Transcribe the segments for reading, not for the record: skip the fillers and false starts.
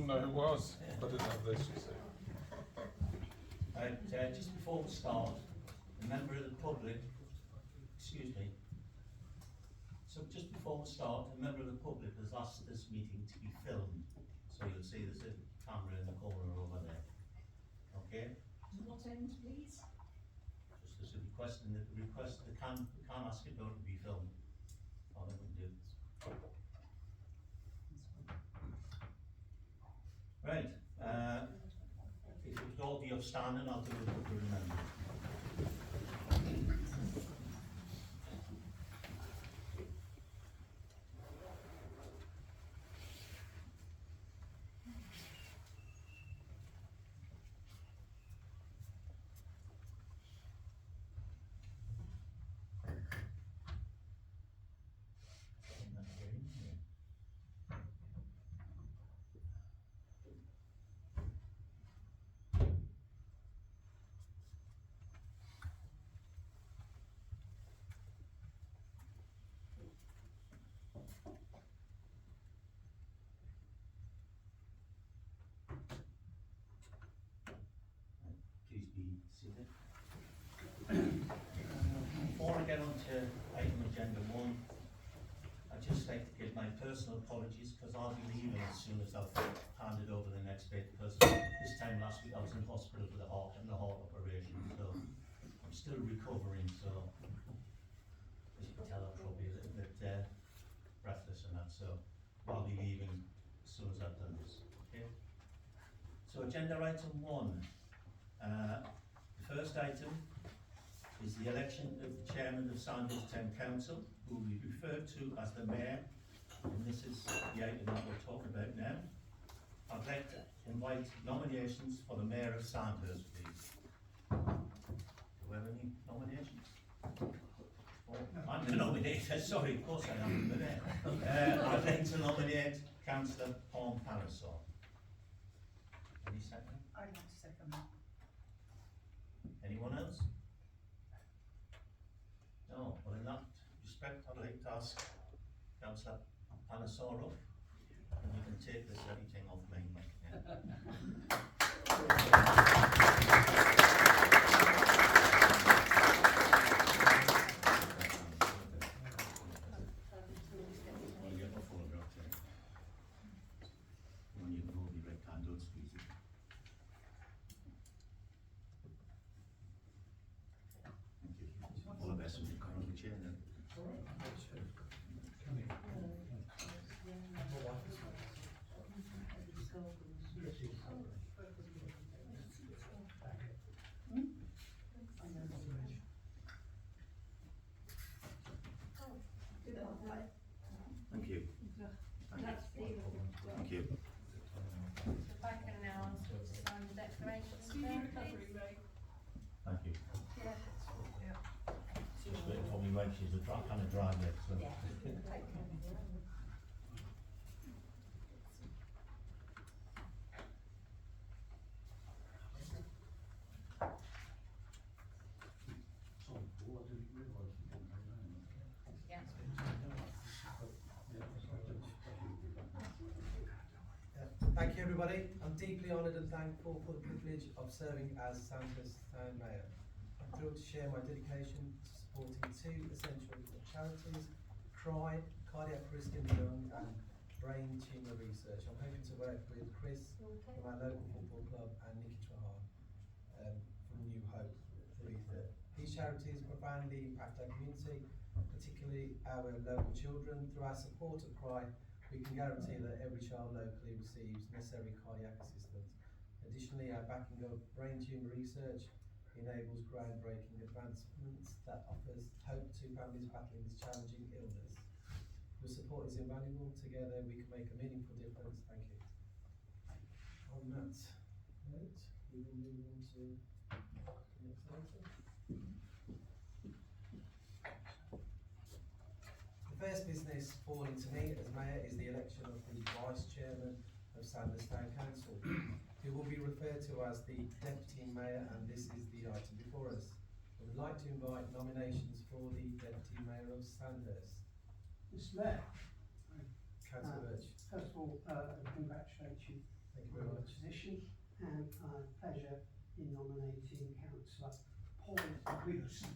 wouldn't know who it was. I didn't have this, you see. Just before we start, a member of the public, excuse me. So just before we start, a member of the public has asked this meeting to be filmed. So you'll see there's a camera in the corner over there. Okay? To what end, please? Just as a request, and the request, they can ask it not to be filmed. Or they wouldn't do this. Right. If it would all be upstanding, I'll do it to remember. Please be seated. Before I get on to item agenda 1, I'd just like to give my personal apologies because I'll be leaving as soon as I've handed over the next bit, because this time last week I was in hospital with a heart operation, so I'm still recovering, so as you can tell I'm probably a little bit breathless and that, so I'll be leaving as soon as I've done this. Okay. So agenda item 1. The first item is the election of the chairman of Sandhurst Town Council, who will be referred to as the mayor, and this is the item that we're talking about now. I'd like to invite nominations for the mayor of Sandhurst, please. Do we have any nominations? Oh, I'm the nominator, sorry, of course I am the mayor. I'd like to nominate Councillor Paul Parasol. Any second? I'd like to second that. Anyone else? No, well in that respect, I'd like to ask Councillor Panasoro, and you can take this everything off me. All the best with the current chair then. Thank you. Thank you. If I can now ask you to sign the declaration, please. Thank you. Just waiting for me when she's kind of dry yet, so. Thank you everybody. I'm deeply honoured and thankful for the privilege of serving as Sandhurst Town Mayor. I'm thrilled to share my dedication to supporting 2 essential charities, CRY, Cardiac Risk in the Young, and Brain Tumour Research. I'm hoping to work with Chris from our local football club and Nikki Trahan from New Hope. These charities profoundly impact our community, particularly our local children. Through our support of CRY, we can guarantee that every child locally receives necessary cardiac assistance. Additionally, our backing of brain tumour research enables groundbreaking advancements that offers hope to families battling this challenging illness. Your support is invaluable. Together we can make a meaningful difference. Thank you. On that note, we will move on to the next item. The first business falling to me as Mayor is the election of the Vice Chairman of Sandhurst Town Council, who will be referred to as the Deputy Mayor, and this is the item before us. I would like to invite nominations for the Deputy Mayor of Sandhurst. Mr. Mayor, Councillor Birch. first of all, congratulate you Thank you very much. Position and pleasure in nominating Councillor Paul Wilson.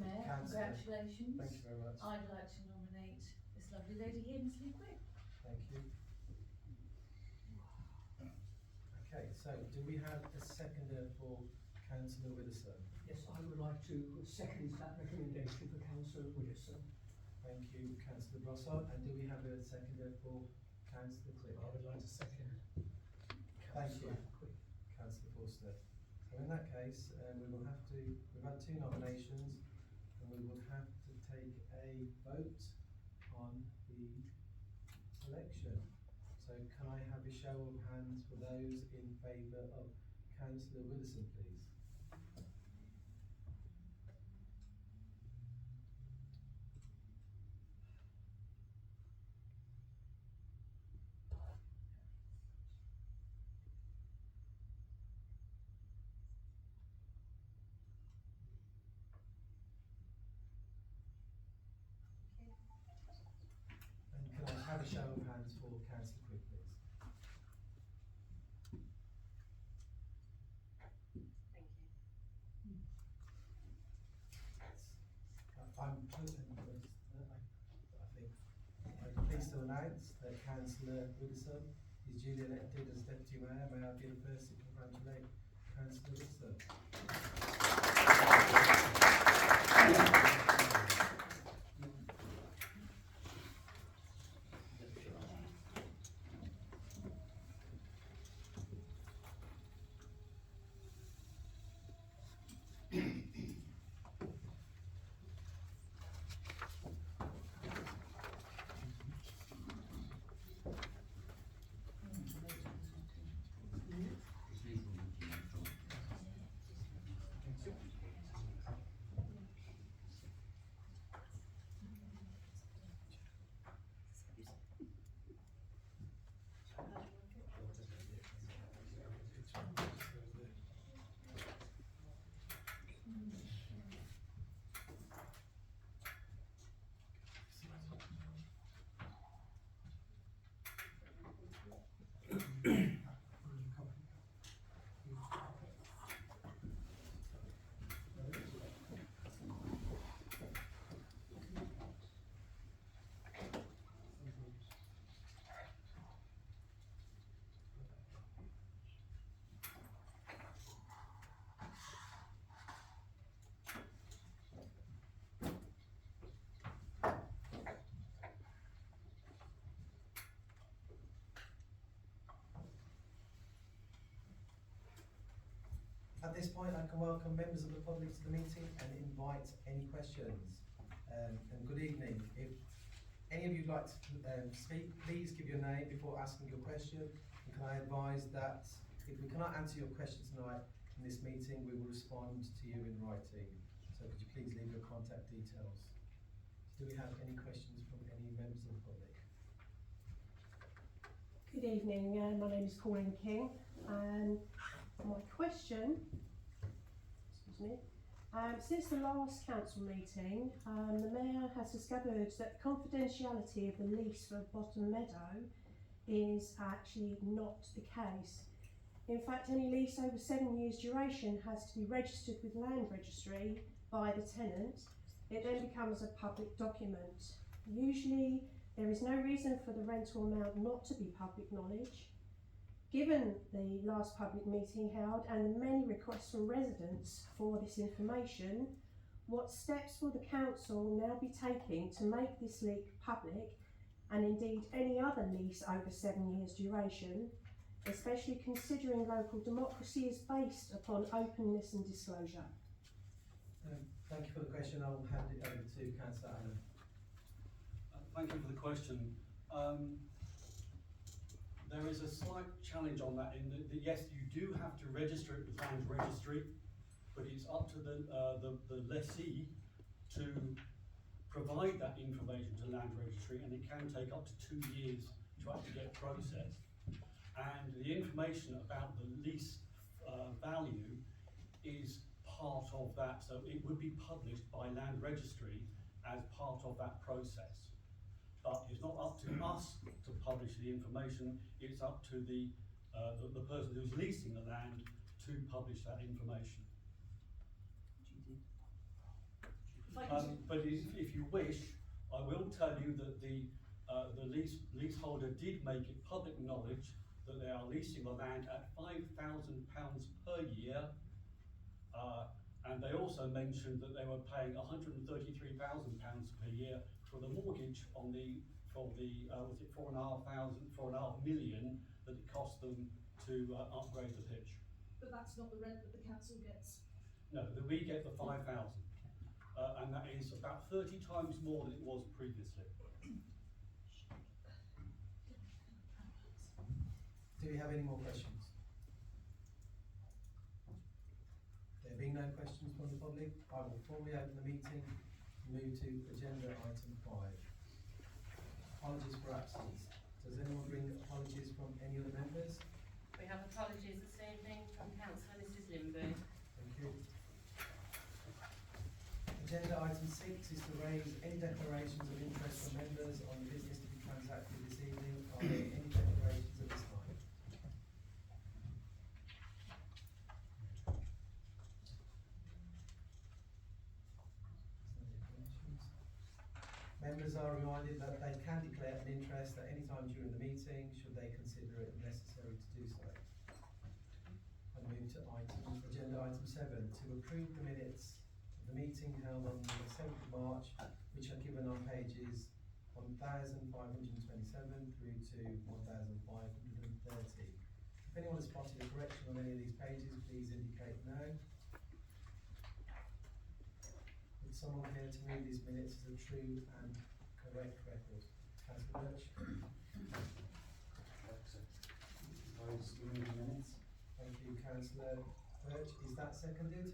Mayor, Councillor. congratulations. Thank you very much. I'd like to nominate this lovely lady here, Miss Lee Quick. Thank you. Okay, so do we have a seconder for Councillor Widdowson? Yes, I would like to second that recommendation for Councillor Wilson. Thank you, Councillor Grosso. And do we have a seconder for Councillor Quick? I would like to second. Thank you. Quick. Councillor Forster. So in that case, we will have to, we've had 2 nominations, and we will have to take a vote on the election. So can I have a show of hands for those in favour of Councillor Widdowson, please? And can I have a show of hands for Councillor Quick, please? Thank you. I'm pleased to announce that Councillor Widdowson is duly elected as Deputy Mayor. May I be the first to congratulate Councillor Widdowson? At this point, I can welcome members of the public to the meeting and invite any questions. And good evening. If any of you would like to speak, please give your name before asking your question. And can I advise that if we cannot answer your question tonight in this meeting, we will respond to you in writing. So could you please leave your contact details? Do we have any questions from any members of the public? Good evening, my name is Pauline King, and my question, since the last council meeting, the Mayor has discovered that confidentiality of the lease for Bottom Meadow is actually not the case. In fact, any lease over 7 years duration has to be registered with Land Registry by the tenant. It then becomes a public document. Usually, there is no reason for the rental amount not to be public knowledge. Given the last public meeting held and the many requests from residents for this information, what steps will the council now be taking to make this leak public, and indeed any other lease over 7 years duration, especially considering local democracy is based upon openness and disclosure? Thank you for the question. I will hand it over to Councillor Allen. Thank you for the question. There is a slight challenge on that in that yes, you do have to register it with Land Registry, but it's up to the lessee to provide that information to Land Registry, and it can take up to 2 years to actually get processed. And the information about the lease value is part of that, so it would be published by Land Registry as part of that process. but it's not up to us to publish the information, it's up to the person who's leasing the land to publish that information. But if you wish, I will tell you that the leaseholder did make it public knowledge that they are leasing the land at £5,000 per year, and they also mentioned that they were paying £133,000 per year for the mortgage on was it 4.5 million that it cost them to upgrade the pitch. But that's not the rent that the council gets. No, we get the 5,000, and that is about 30 times more than it was previously. Do we have any more questions? There being no questions from the public, I will formally open the meeting and move to agenda item 5. Apologies for absence. Does anyone bring apologies from any of the members? We have apologies this evening from Councillor Mrs Lindbergh. Thank you. Agenda item 6 is to raise any declarations of interest from members on the business to be transacted this evening. Are there any declarations at this time? Members are reminded that they can declare an interest at any time during the meeting, should they consider it necessary to do so. I move to agenda item 7, to approve the minutes of the meeting held on the 7th of March, which are given on pages 1527 through to 1530. If anyone has spotted a correction on any of these pages, please indicate no. Would someone care to move these minutes as a true and correct record? Councillor Birch. Thank you, Councillor Birch. Is that seconded?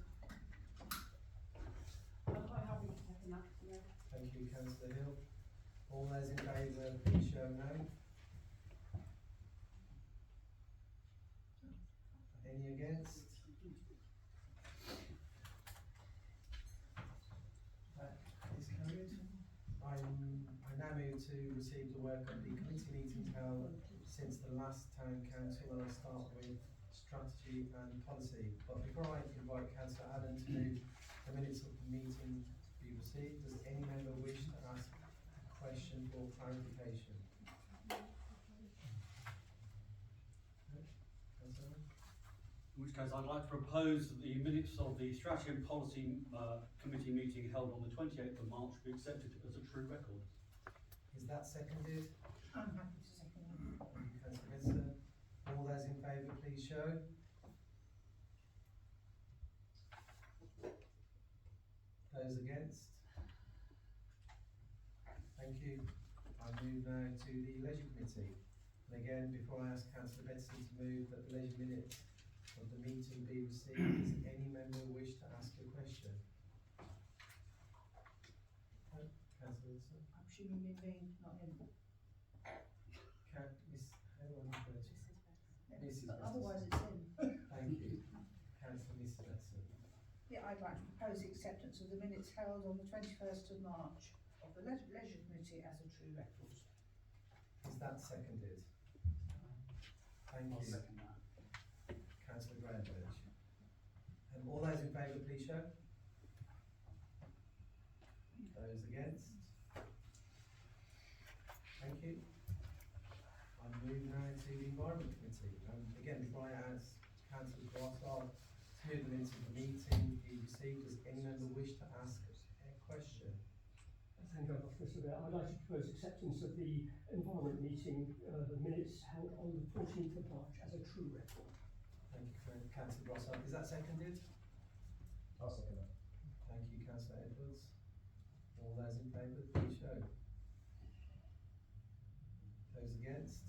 I'm quite happy to second that, yeah. Thank you, Councillor Hill. All those in favour, please show no. Any against? That is carried. I now move to receive the work of the committee meetings held since the last town council, and I'll start with strategy and policy. But before I invite Councillor Adam to move the minutes of the meeting to be received, does any member wish to ask a question or clarification? No? Councillor? In which case, I'd like to propose that the minutes of the Strategy and Policy Committee meeting held on the 28th of March be accepted as a true record. Is that seconded? I'm happy to second that. Thank you, Councillor Winston. All those in favour, please show. Those against? Thank you. I move now to the Leisure Committee. And again, before I ask Councillor Betson to move that the leisure minutes of the meeting be received, does any member wish to ask a question? No? Councillor Wilson? I'm assuming me being not him. Mrs. Otherwise it's him. Thank you. Councillor Mrs. Betson. Yeah, I'd like to propose the acceptance of the minutes held on the 21st of March of the Leisure Committee as a true record. Is that seconded? Thank I'll you. second that. Councillor Grandbridge. All those in favour, please show. Those against? Thank you. I move now to the Environment Committee. Again, before I ask Councillor Grossard to move the minutes of the meeting be received, does any member wish to ask a question? Thank you very much, Mr. Mayor. I'd like to propose acceptance of the Environment meeting, the minutes held on the 14th of March as a true record. Thank you, Councillor Grossard. Is that seconded? I'll second that. Thank you, Councillor Edwards. All those in favour, please show. Those against?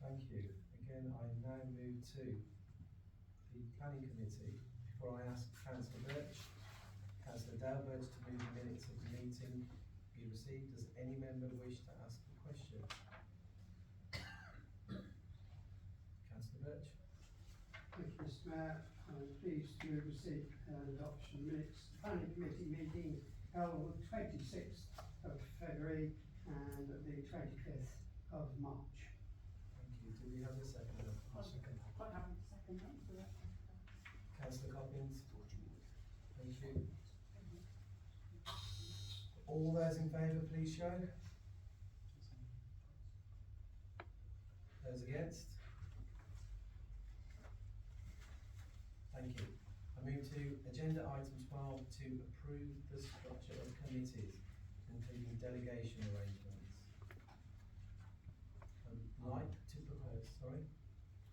Thank you. Again, I now move to the Planning Committee. Before I ask Councillor Birch, Councillor Dalbert to move the minutes of the meeting be received, does any member wish to ask a question? Councillor Birch. Thank you, Mr. Mayor. I'm pleased to receive and adoption minutes. The Planning Committee meeting held on the 26th of February and the 25th of March. Thank you. Do we have a seconder? I'll second that. Quite happy to second that. Councillor Coppins? Thank you. All those in favour, please show. Those against? Thank you. I move to agenda item 12 to approve the structure of committees, including delegation arrangements. I'd like to propose, sorry?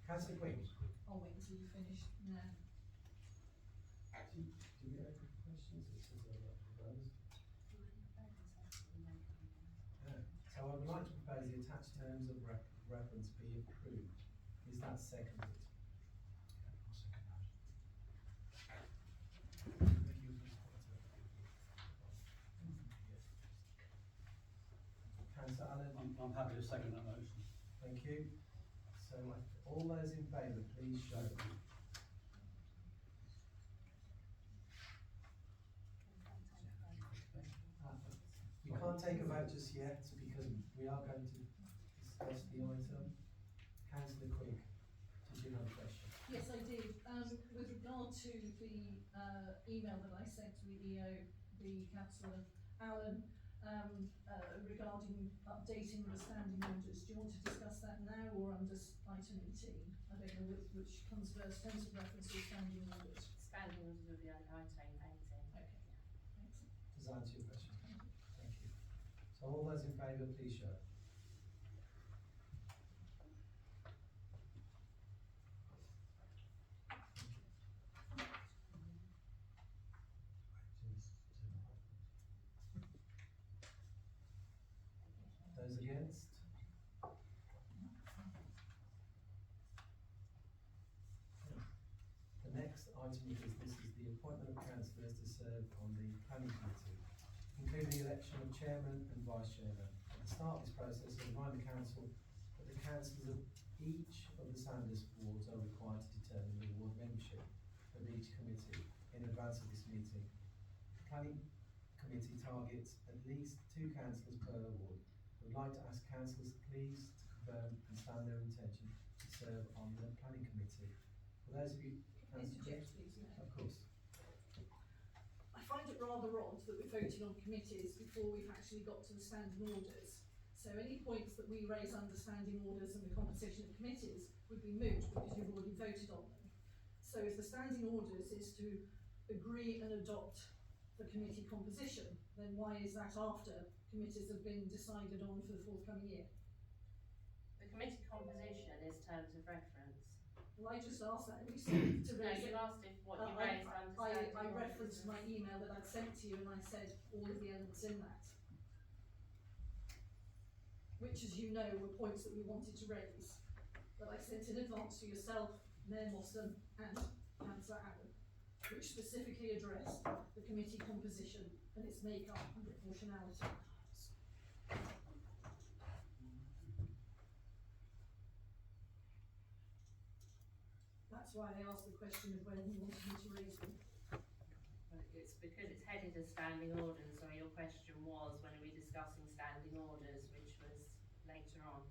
Councillor Quinn? I'll wait until you finish now. Do we open for questions? It says I'd like to propose. Yeah. So I would like to propose the attached terms of reference be approved. Is that seconded? I'll second that. Councillor Allen? I'm happy to second that motion. Thank you. So all those in favour, please show. You can't take a vote just yet because we are going to discuss the item. Councillor Quigg, did you have a question? Yes, I did. With regard to the email that I sent to the EO, the councillor Allen, regarding updating the standing orders, do you want to discuss that now or under item 18? I don't know which comes first, terms of reference or standing orders. Standing orders will be on item 18. Okay, thanks. Does that answer your question? Thank you. So all those in favour, please show. Those against? The next item of business is the appointment of councillors to serve on the planning committee, including the election of chairman and vice chairman. At the start of this process, I remind the council that the councillors of each of the Sandhurst wards are required to determine the ward membership of each committee in advance of this meeting. The planning committee targets at least 2 councillors per ward. I would like to ask councillors please to confirm and stand their intention to serve on the planning committee. For those of you, Interject, please, Mayor. of course. I find it rather odd that we're voting on committees before we've actually got to the standing orders. So any points that we raise under standing orders and the composition of committees would be moot because you've already voted on them. So if the standing orders is to agree and adopt the committee composition, then why is that after committees have been decided on for the forthcoming year? The committee composition is terms of reference. Well, I just asked that, and you said to No, raise you it. asked if what you raised under standing I orders referenced was- my email that I'd sent to you and I said all of the elements in that. Which, as you know, were points that we wanted to raise, that I sent in advance to yourself, Mayor Mossam and Councillor Allen, which specifically addressed the committee composition and its makeup and proportionality. That's why I asked the question of when you wanted me to raise them. It's because it's headed as standing orders, so your question was, when are we discussing standing orders, which was later on.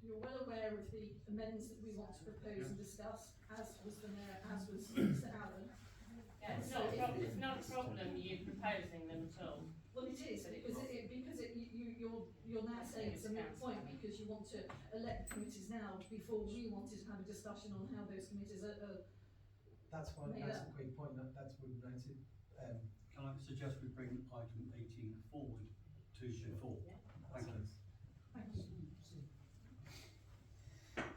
You're well aware of the amendments that we want to propose and discuss, as was the Mayor, as was Mr Allen. Yeah, it's not a problem, it's not a problem you proposing them at all. Well, it is, because you're now saying it's a moot point because you want to elect committees now before we wanted to have a discussion on how those committees are. That's fine, Yeah. that's a quick point, that's we've noted. Can I suggest we bring item 18 forward to before? Thank you. Thank you.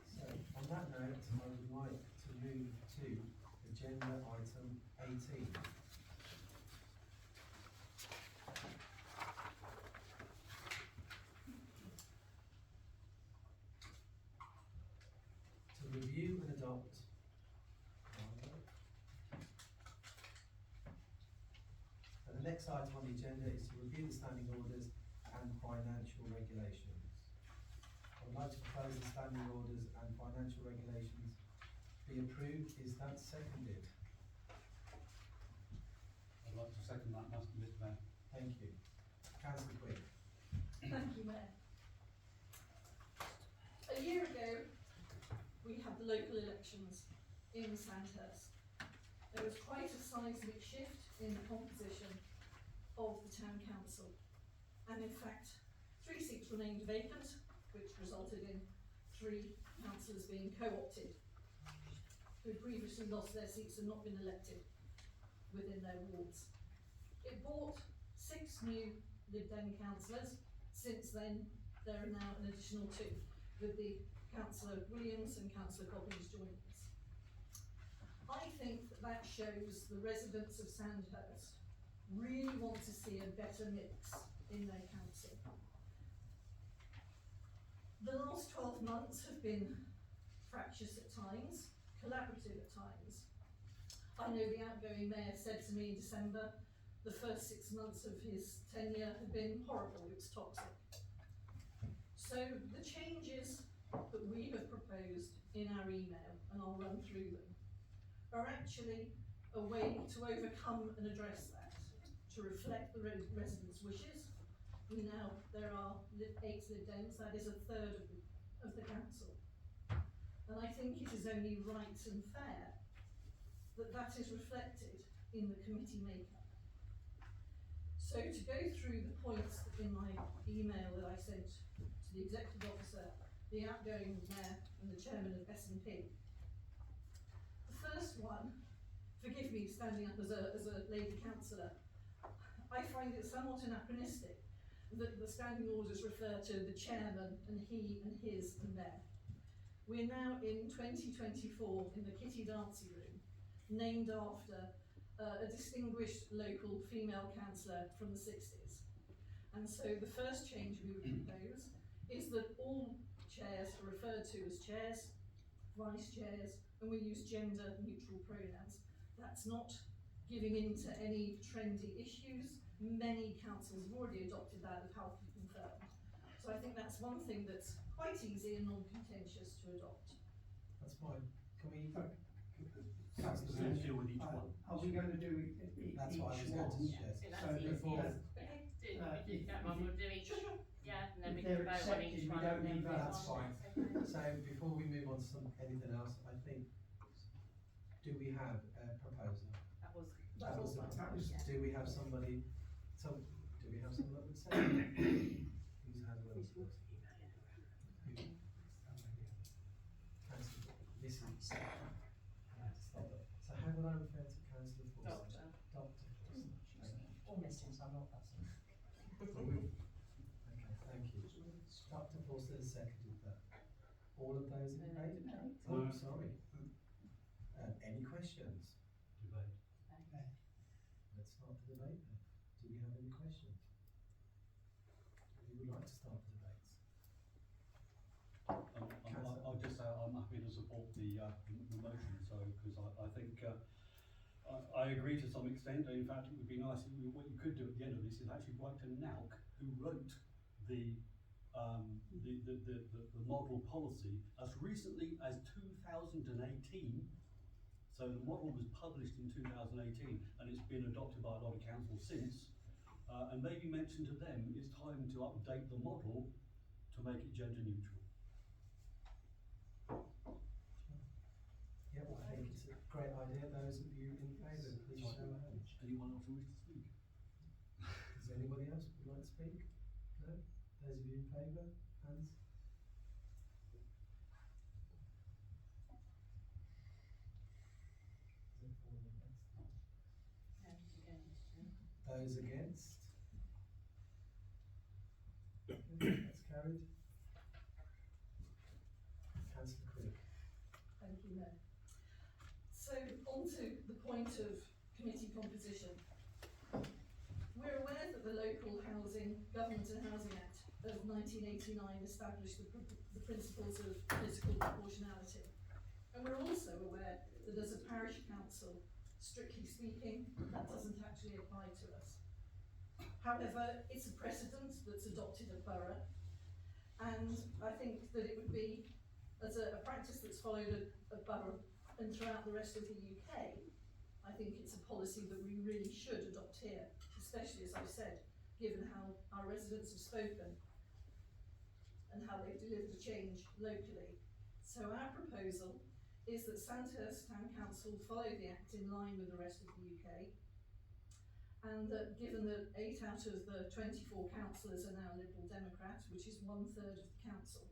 So, on that note, I would like to move to agenda item 18. To review and adopt. And the next item on the agenda is to review the standing orders and financial regulations. I would like to propose the standing orders and financial regulations be approved. Is that seconded? like to second that, Mr. Mayor. Thank you. Councillor Quick. Thank you, Mayor. A year ago, we had the local elections in Sandhurst. There was quite a seismic shift in the composition of the town council. And in fact, 3 seats remained vacant, which resulted in 3 councillors being co-opted, who had previously lost their seats and not been elected within their wards. It brought 6 new Lib Dem councillors. Since then, there are now an additional 2, with the Councillor Williams and Councillor Cobbins joining us. I think that shows the residents of Sandhurst really want to see a better mix in their council. The last 12 months have been fractious at times, collaborative at times. I know the outgoing mayor said to me in December, the first 6 months of his tenure had been horrible, it was toxic. So the changes that we have proposed in our email, and I'll run through them, are actually a way to overcome and address that, to reflect the residents' wishes. There are 8 Lib Dems, that is a third of the council. And I think it is only right and fair that that is reflected in the committee makeup. So to go through the points in my email that I sent to the executive officer, the outgoing mayor and the chairman of S&P. The first one, forgive me standing up as a lady councillor, I find it somewhat anachronistic that the standing orders refer to the chairman and he and his and their. We're now in 2024 in the Kitty Dancy Room, named after a distinguished local female councillor from the 60s. And so the first change we would propose is that all chairs are referred to as chairs, vice chairs, and we use gender neutral pronouns. That's not giving in to any trendy issues. Many councils have already adopted that of health and confirmed. So I think that's one thing that's quite easy and non-contentious to adopt. That's fine. Can we? Councillor, deal with each one. Are we going to do each That's what I was one? going to suggest. Yeah, So that's easy. before, Okay, if you don't mind, if we'll do each, Sure. yeah, and then if we they're can vote on accepted, each we one. don't and then need move That's on. fine. So before we move on to anything else, I think, do we have a proposer? That was, That was the that was- Do we have somebody, do we have someone that would say? Who's had one first? Councillor, this is. So how would I refer to Councillor Forster? Doctor. Doctor. Almost since I'm not that. Okay, thank you. Dr. Forster has seconded that. All of those in favour? Oh, No. sorry. Any questions? Debate. Let's start the debate then. Do we have any questions? Who would like to start the debates? I'll just say I'm happy to support the motion, so, because I think, I agree to some extent. In fact, it would be nice, what you could do at the end of this is actually write to NALC, who wrote the model policy as recently as 2018. So the model was published in 2018 and it's been adopted by a lot of councils since. And maybe mention to them it's time to update the model to make it gender neutral. Yeah, well, I think it's a great idea. Those of you in favour, please show your hands. Anyone else who wishes to speak? Is there anybody else who would like to speak? No? Those of you in favour, hands? Is it for or against? Those against? Okay, that's carried. Councillor Crick. Thank you, Mayor. So on to the point of committee composition. We're aware that the Local Housing, Government and Housing Act of 1989 established the principles of political proportionality. And we're also aware that as a parish council, strictly speaking, that doesn't actually apply to us. However, it's a precedent that's adopted at borough, and I think that it would be, as a practice that's followed at borough and throughout the rest of the UK, I think it's a policy that we really should adopt here, especially, as I've said, given how our residents have spoken and how they've delivered a change locally. So our proposal is that Sandhurst Town Council follow the Act in line with the rest of the UK, and that given that 8 out of the 24 councillors are now Liberal Democrat, which is 1/3 of the council,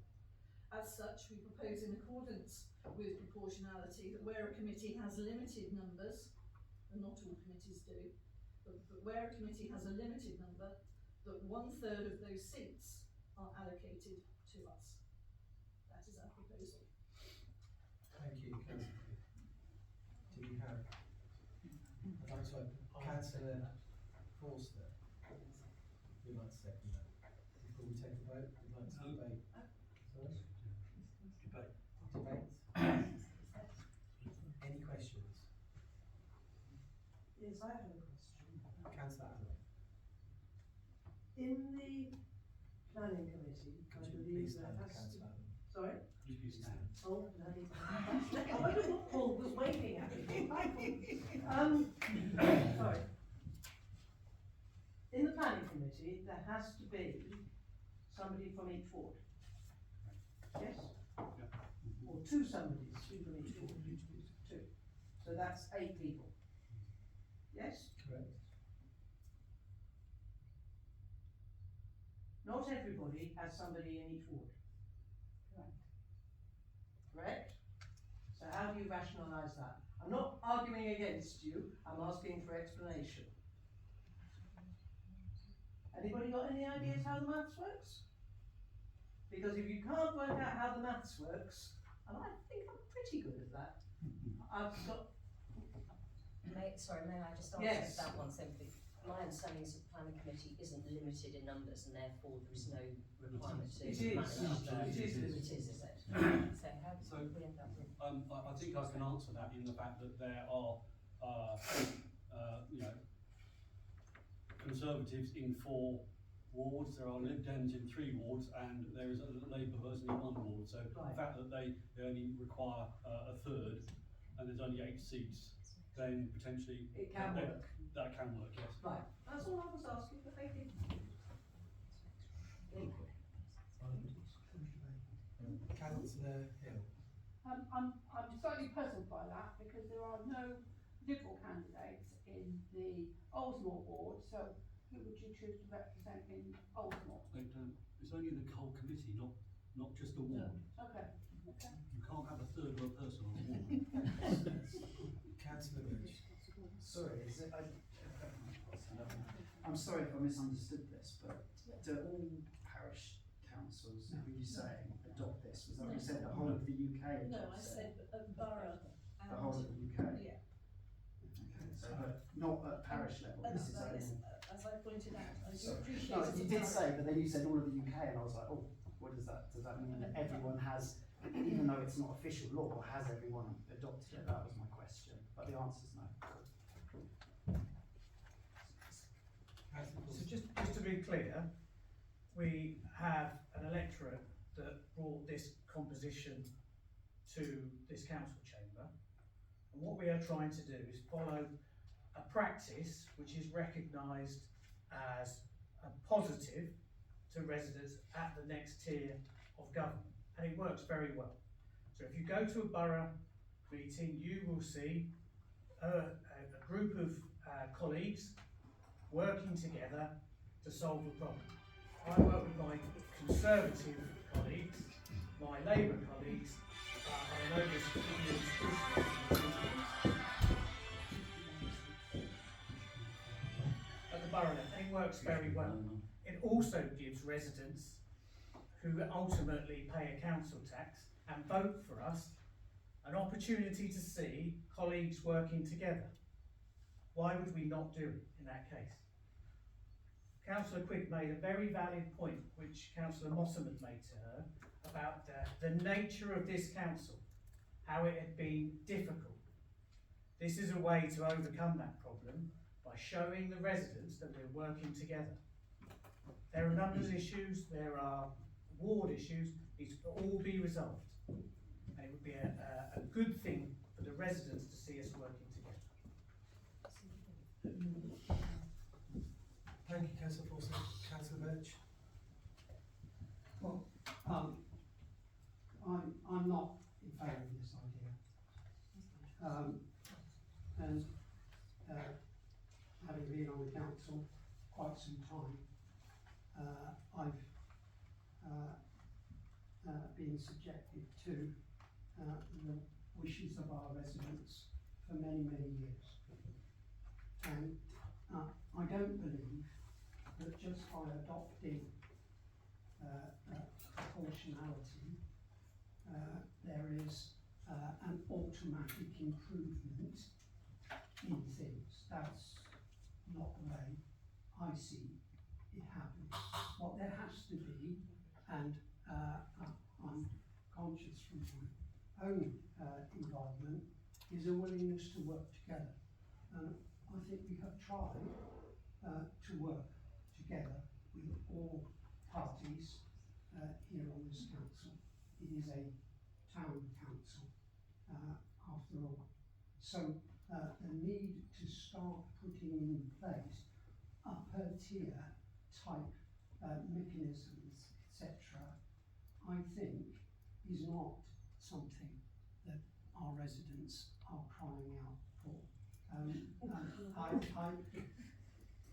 as such, we propose in accordance with proportionality that where a committee has limited numbers, and not all committees do, but where a committee has a limited number, that 1/3 of those seats are allocated to us. That is our proposal. Thank you, Councillor. Do we have? I'd like to open. Councillor Forster. We'd like to second that. Before we take a vote, we'd like to debate. Sorry? Debate? Any questions? Yes, I have a question. Councillor Allen, In the planning committee, I could you believe please there stand, has to. Councillor Allen? Sorry? Could you stand? Oh, bloody. I wonder what Paul was waving at me. Sorry. In the planning committee, there has to be somebody from each ward. Yes? Or two somebodies from each ward. Two. So that's 8 people. Yes? Correct. Not everybody has somebody in each ward. Correct? So how do you rationalise that? I'm not arguing against you, I'm asking for explanation. Anybody got any ideas how the maths works? Because if you can't work out how the maths works, and I think I'm pretty good at that, I've got. May I just answer Yes. that one simply? My understanding is that the planning committee isn't limited in numbers and therefore there is no requirement to It is. manage the. It is It limited. is it? So how So, did we end up with? I think I can answer that in the fact that there are, you know, Conservatives in 4 wards, there are Lib Dems in 3 wards, and there is a Labour person in 1 ward. So the Right. fact that they only require a third, and there's only 8 seats, then potentially It can work. That can work, yes. Right, that's all I was asking, but thank you. Councillor Hill. I'm slightly puzzled by that because there are no Liberal candidates in the Oldsmore ward, so who would you choose to represent in Oldsmore? It's only the whole committee, not just the ward. Okay. You can't have a third of a person on a ward. Councillor Birch. Sorry, I'm sorry if I misunderstood this, but do all parish councils, were you saying, adopt this? Was that what you said, the whole of the UK No, I adopts it? said borough and. The whole of the UK? Yeah. Okay, so, but not at parish level, And this is only. as I pointed out, I do Sorry. appreciate. No, it's you a did borough. say, but then you said all of the UK, and I was like, oh, what does that mean that everyone has, even though it's not official law, has everyone adopted it? That was my question, but the answer's no. So just to be clear, we have an electorate that brought this composition to this council chamber. And what we are trying to do is follow a practice which is recognised as a positive to residents at the next tier of government. And it works very well. So if you go to a borough meeting, you will see a group of colleagues working together to solve a problem. I work with my Conservative colleagues, my Labour colleagues, I know this at the borough level, and it works very well. It also gives residents who ultimately pay a council tax and vote for us an opportunity to see colleagues working together. Why would we not do it in that case? Councillor Quick made a very valid point, which Councillor Mossam had made to her, about the nature of this council, how it had been difficult. This is a way to overcome that problem by showing the residents that we're working together. There are numbers issues, there are ward issues, these will all be resolved. And it would be a good thing for the residents to see us working together. and having been on the council quite some time, I've been subjected to the wishes of our residents for many, many years. And I don't believe that just by adopting proportionality, there is an automatic improvement in things. That's not the way I see it happening. What there has to be, and I'm conscious from my own involvement, is a willingness to work together. And I think we have tried to work together with all parties here on this council. It is a town council, after all. So the need to start putting in place upper tier type mechanisms, etc., I think is not something that our residents are crying out for.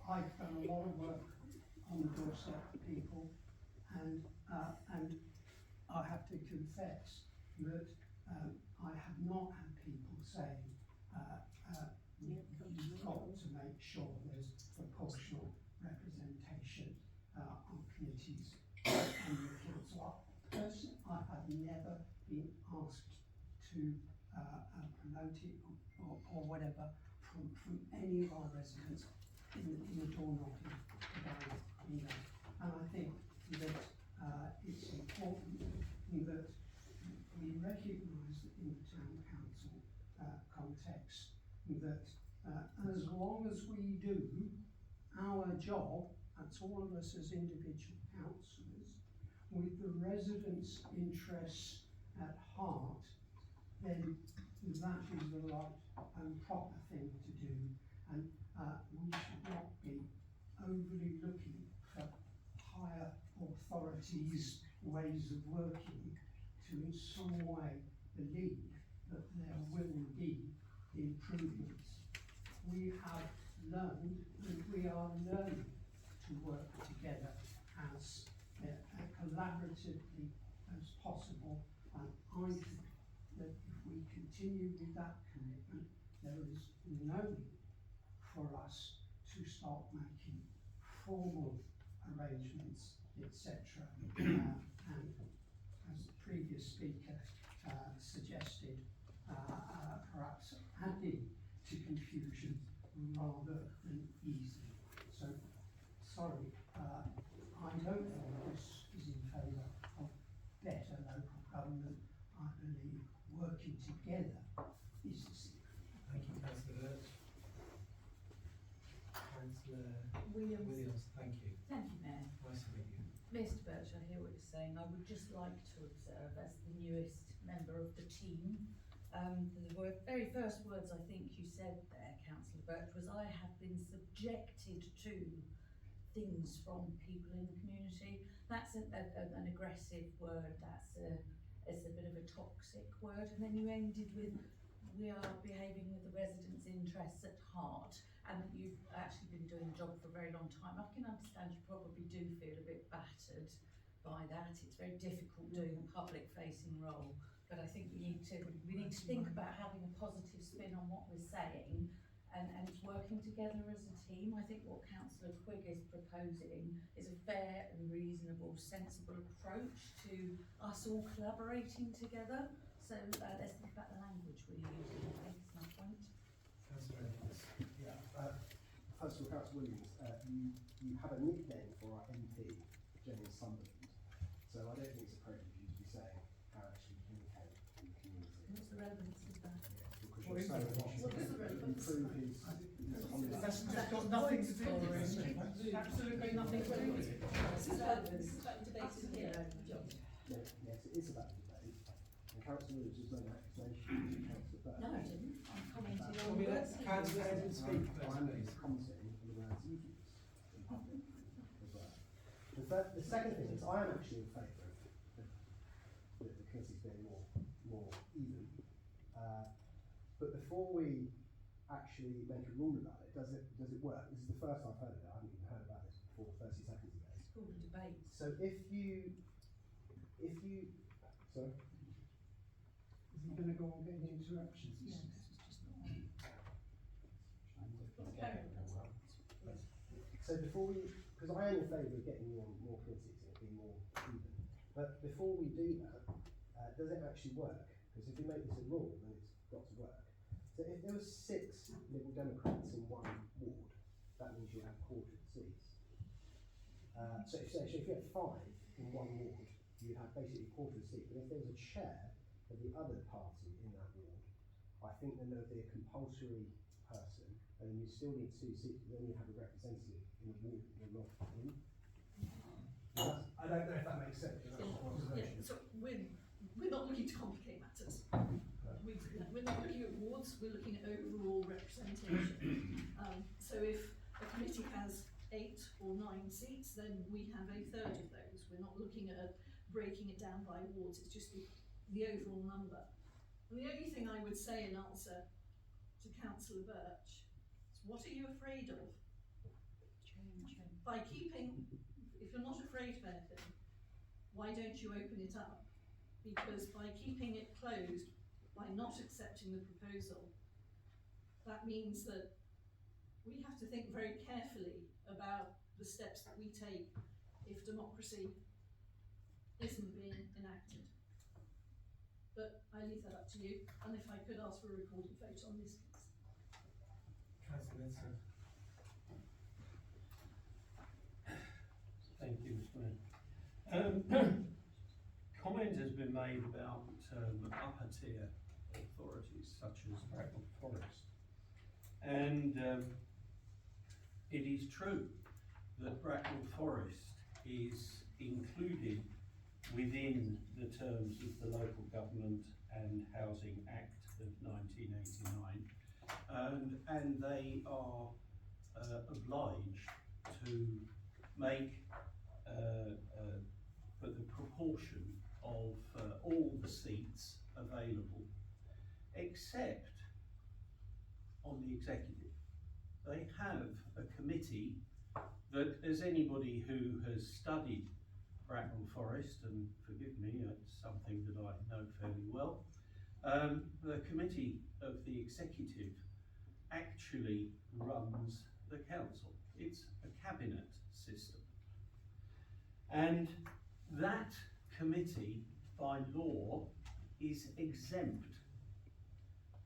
I've done a lot of work on the doorstep for people, and I have to confess that I have not had people saying you've got to make sure there's proportional representation on committees and the council. Personally, I have never been asked to promote it or whatever from any of our residents in the door knocking about either. And I think that it's important that we recognise that in the town council context that as long as we do our job, that's all of us as individual councillors, with the residents' interests at heart, then that is the right and proper thing to do, and we should not be overly looking for higher authorities' ways of working to in some way believe that there will be improvements. We have learned and we are learning to work together as collaboratively as possible, and I think that if we continue with that commitment, there is no need for us to start making formal arrangements, etc. And as the previous speaker suggested, perhaps adding to confusion rather than easing. So, sorry, I don't think this is in favour of better local government. I believe working together is the secret. Thank you, Councillor Birch. Councillor Williams. thank you. Thank you, Mayor. Nice to meet you. Mr Birch, I hear what you're saying. I would just like to observe, as the newest member of the team, the very first words I think you said there, Councillor Birch, was I have been subjected to things from people in the community. That's an aggressive word, it's a bit of a toxic word, and then you ended with we are behaving with the residents' interests at heart, and that you've actually been doing the job for a very long time. I can understand you probably do feel a bit battered by that. It's very difficult doing a public-facing role, but I think we need to think about having a positive spin on what we're saying, and working together as a team. I think what Councillor Quigg is proposing is a fair and reasonable, sensible approach to us all collaborating together. So let's think about the language we're using, I think is my point. Councillor Evans. Yeah, first of all, Councillor Williams, you have a nickname for our MP, Jenny Sunderland, so I don't think it's appropriate for you to be saying how actually communicate in the community. What's the relevance of that? Because you're saying that you should improve his That's just got nothing to do with it. Absolutely nothing to do with it. This is about debating here. Yes, it is about debate. And Councillor Williams has done an accusation to Councillor Birch. No, I didn't. I'm commenting Well, on we the let words. Councillor Evans speak first, I'm please. commenting on the words you've used in public as well. The second thing is I am actually in favour of the committees being more even. But before we actually make a rule about it? Does it work? This is the first I've heard of it. I haven't even heard about this before 30 seconds ago. It's called a debate. So if you, sorry? Is he going to go on getting interruptions? Yeah, this is just not on. So before we, because I am in favour of getting you on more committees and it being more even, but before we do that, does it actually work? Because if we make this a rule, then it's got to work. So if there were 6 Liberal Democrats in one ward, that means you have a quarter of the seats. So if you had 5 in one ward, you'd have basically a quarter of the seat. But if there was a chair of the other party in that ward, I think then there would be a compulsory person, and you still need 2 seats, but then you have a representative in the ward that you're not in. I don't know if that makes sense. But that's my observation. So we're not looking to complicate matters. We're not looking at wards, we're looking at overall representation. So if a committee has 8 or 9 seats, then we have a third of those. We're not looking at breaking it down by wards, it's just the overall number. And the only thing I would say in answer to Councillor Birch is, what are you afraid of? Change. By keeping, if you're not afraid of anything, why don't you open it up? Because by keeping it closed, by not accepting the proposal, that means that we have to think very carefully about the steps that we take if democracy isn't being enacted. But I leave that up to you, and if I could ask for a recorded vote on this case. Councillor Edson. Thank you, Mr. Mayor. Comment has been made about upper tier authorities such as Bracknell Forest, and it is true that Bracknell Forest is included within the terms of the Local Government and Housing Act of 1989, and they are obliged to make for the proportion of all the seats available, except on the executive. They have a committee that, as anybody who has studied Bracknell Forest, and forgive me, it's something that I know fairly well, the committee of the executive actually runs the council. It's a cabinet system. And that committee, by law, is exempt.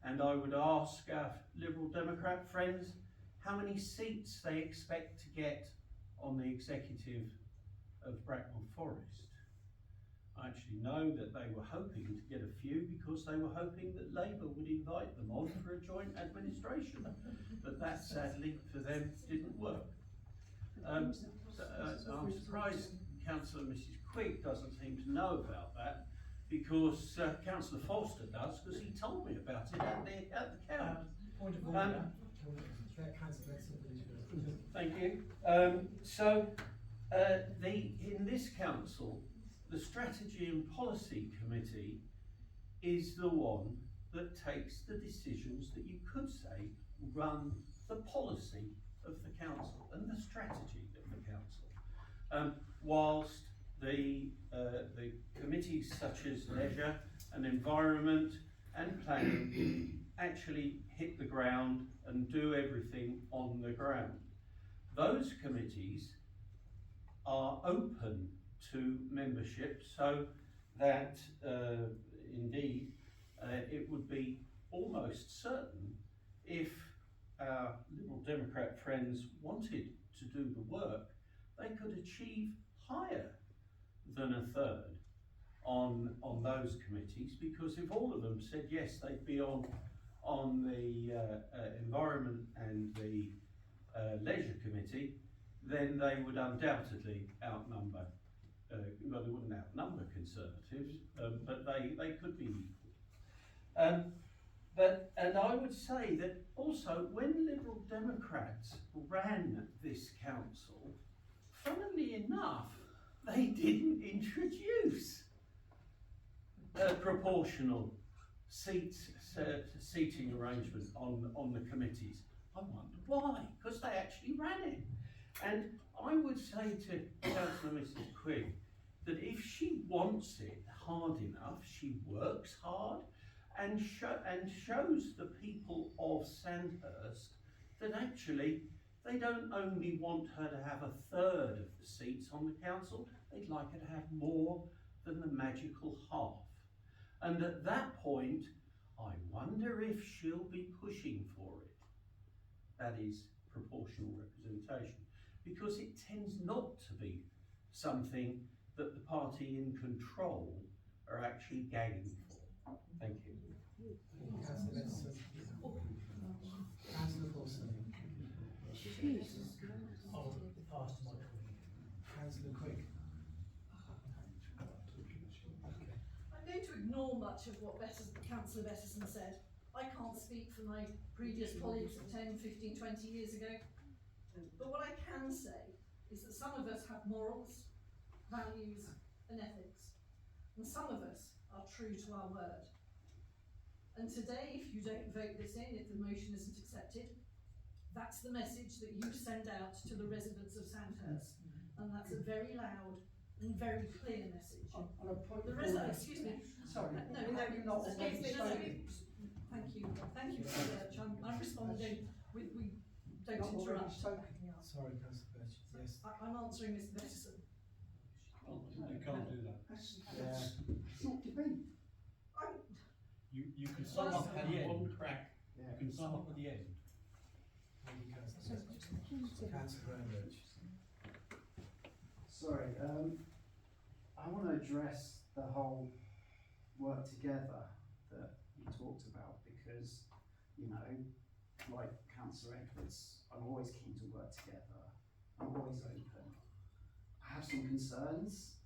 And I would ask our Liberal Democrat friends how many seats they expect to get on the executive of Bracknell Forest. I actually know that they were hoping to get a few because they were hoping that Labour would invite them on for a joint administration, but that sadly for them didn't work. I'm surprised Councillor Mrs. Quigg doesn't seem to know about that, because Councillor Foster does, because he told me about it at the count. Point of order. Councillor Edson, please. Thank you. In this council, the Strategy and Policy Committee is the one that takes the decisions that you could say run the policy of the council and the strategy of the council. Whilst the committees such as Leisure and Environment and Planning actually hit the ground and do everything on the ground. Those committees are open to membership, so that indeed it would be almost certain, if our Liberal Democrat friends wanted to do the work, they could achieve higher than a third on those committees, because if all of them said yes, they'd be on the Environment and the Leisure Committee, then they would undoubtedly outnumber, well, they wouldn't outnumber Conservatives, but they could be equal. And I would say that also when Liberal Democrats ran this council, funnily enough, they didn't introduce proportional seating arrangement on the committees. I wonder why, because they actually ran it. And I would say to Councillor Mrs Quigg that if she wants it hard enough, she works hard and shows the people of Sandhurst that actually they don't only want her to have a third of the seats on the council, they'd like her to have more than the magical half. And at that point, I wonder if she'll be pushing for it. That is proportional representation, because it tends not to be something that the party in control are actually gagging for. Thank you. Councillor Benson. Councillor Paulson. I'll pass to my colleague. Councillor Quigg. I'm going to ignore much of what Councillor Bettison said. I can't speak for my previous colleagues of 10, 15, 20 years ago. But what I can say is that some of us have morals, values and ethics. And some of us are true to our word. And today, if you don't vote this in, if the motion isn't accepted, that's the message that you send out to the residents of Sandhurst. And that's a very loud and very clear message. Excuse me. Sorry. No, you're not. excuse me. Thank you, Mr. Birch. I'm responding with, we don't interrupt. Sorry, Councillor Birch. Yes. I'm answering Mr. Bettison. You can't do that. It's not debate. You can sum up at the end. One crack. Yeah. You can sum up at the end. Thank you, Councillor Birch. Councillor Birch. Sorry, I want to address the whole work together that you talked about, because, you know, like Councillor Edwards, I'm always keen to work together. I'm always open. I have some concerns.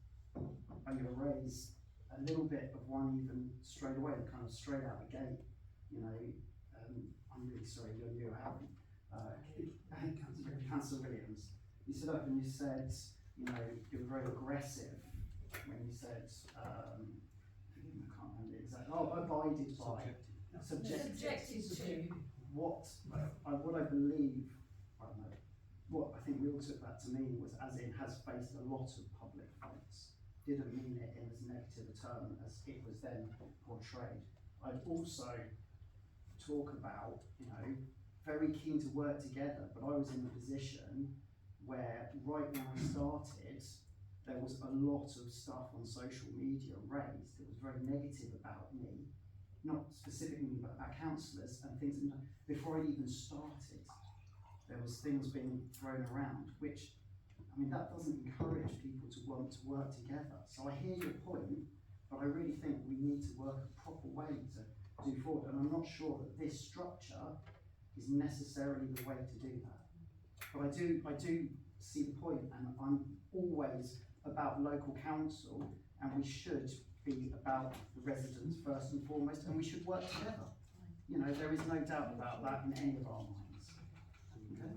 I'm going to raise a little bit of one even straight away, kind of straight out the gate. You know, I'm really sorry, you're new, Councillor Williams. You stood up and you said, you know, you were very aggressive when you said, I can't remember exactly, abided by, subjected to. What I believe, I don't know, what I think we all took that to mean was as in has faced a lot of public fights. Didn't mean it in as negative a term as it was then portrayed. I'd also talk about, you know, very keen to work together, but I was in the position where right when I started, there was a lot of stuff on social media raised that was very negative about me, not specifically but about councillors and things. Before I even started, there was things being thrown around, which, I mean, that doesn't encourage people to want to work together. So I hear your point, but I really think we need to work a proper way to do forward. And I'm not sure that this structure is necessarily the way to do that. But I do see the point, and I'm always about local council, and we should be about the residents first and foremost, and we should work together. You know, there is no doubt about that in any of our minds. Okay?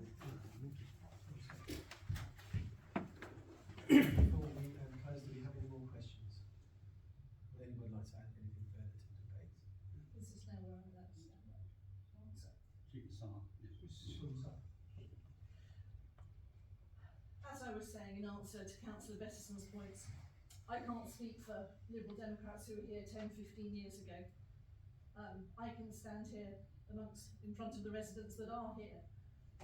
Before we close, do we have any more questions? Would anyone like to add anything further to the debate? This is now where I'm allowed to stand up. You can sum up. As I was saying in answer to Councillor Bettison's points, I can't speak for Liberal Democrats who were here 10, 15 years ago. I can stand here in front of the residents that are here,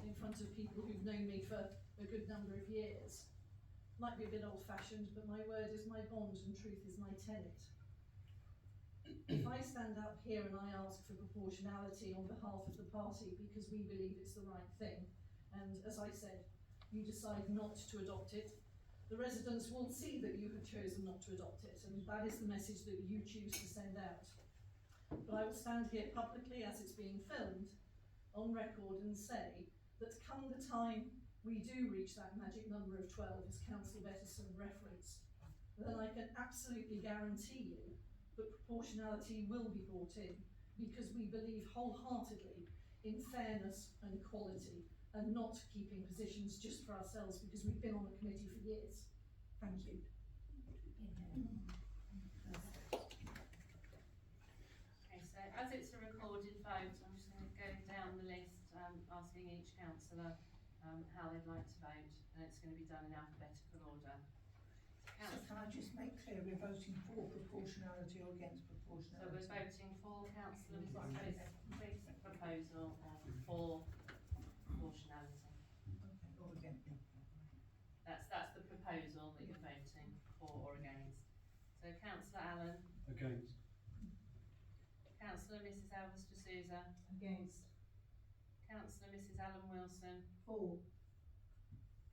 in front of people who've known me for a good number of years. Might be a bit old-fashioned, but my word is my bond and truth is my tenet. If I stand up here and I ask for proportionality on behalf of the party because we believe it's the right thing, and as I said, you decide not to adopt it, the residents will see that you have chosen not to adopt it, and that is the message that you choose to send out. But I will stand here publicly as it's being filmed, on record, and say that come the time we do reach that magic number of 12, as Councillor Bettison referenced, then I can absolutely guarantee you that proportionality will be brought in, because we believe wholeheartedly in fairness and equality, and not keeping positions just for ourselves because we've been on the committee for years. Thank you. Okay, so as it's a recorded vote, I'm just going to go down the list, asking each councillor how they'd like to vote, and it's going to be done in alphabetical order. So can I just make clear we're voting for proportionality or against So proportionality? we're voting for councillor Mrs Twig's proposal or for proportionality. Okay, or against. That's the proposal that you're voting for or against. So councillor Allen, Against. councillor Mrs Elvis D'Souza, Against. councillor Mrs Allen Wilson, For.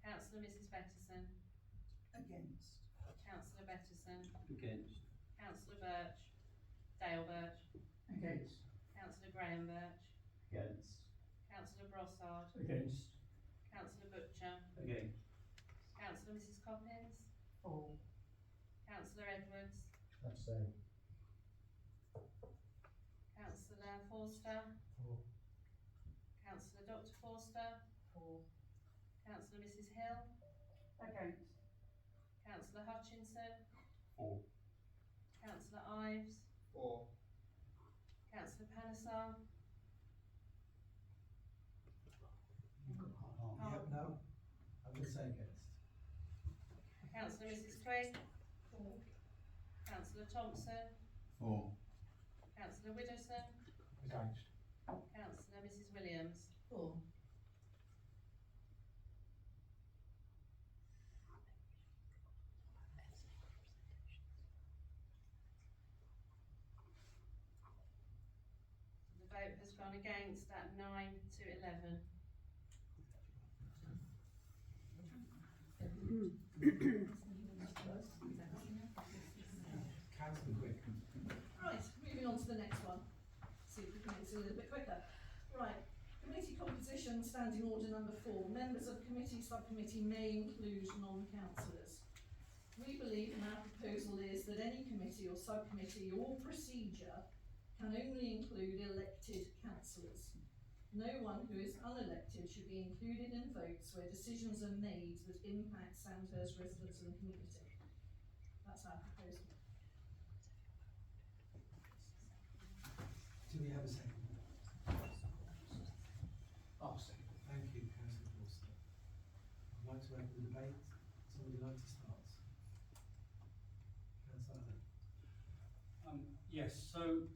councillor Mrs Bettison, Against. councillor Bettison, Against. councillor Birch, Dale Birch, Against. councillor Graham Birch, Against. councillor Brossard, Against. councillor Butcher, Against. councillor Mrs Coppins, For. councillor Edwards, Abstain. councillor Forster, For. councillor Dr Forster, For. councillor Mrs Hill, Against. councillor Hutchinson, For. councillor Ives, For. councillor Panesar, Yep, no, I'm going to say against. councillor Mrs Twig, councillor Thompson, For. councillor Widdowson, Against. councillor Mrs Williams. For. The vote has gone against at 9 to 11. Councillor Quick. Right, moving on to the next one. See if we can make this a little bit quicker. Right, committee composition, standing order number 4. Members of committee, subcommittee may include non-councillors. We believe, and our proposal is, that any committee or subcommittee or procedure can only include elected councillors. No one who is unelected should be included in votes where decisions are made that impact Sandhurst residents and community. That's our proposal. Do we have a second? I'll second. Thank you, Councillor Forster. I'd like to open the debate. Somebody like to start? Councillor Allen. Yes, so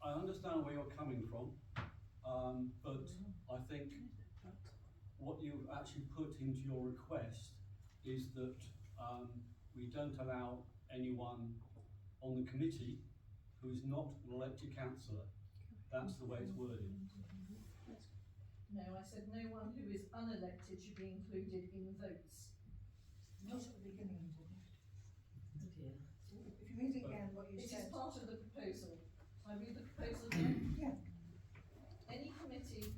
I understand where you're coming from, but I think what you've actually put into your request is that we don't allow anyone on the committee who is not an elected councillor. That's the way it's worded. No, I said no one who is unelected should be included in votes. Not at the beginning, didn't. If you read it again, what you It said. is part of the proposal. I read the proposal again. Yeah. Any committee,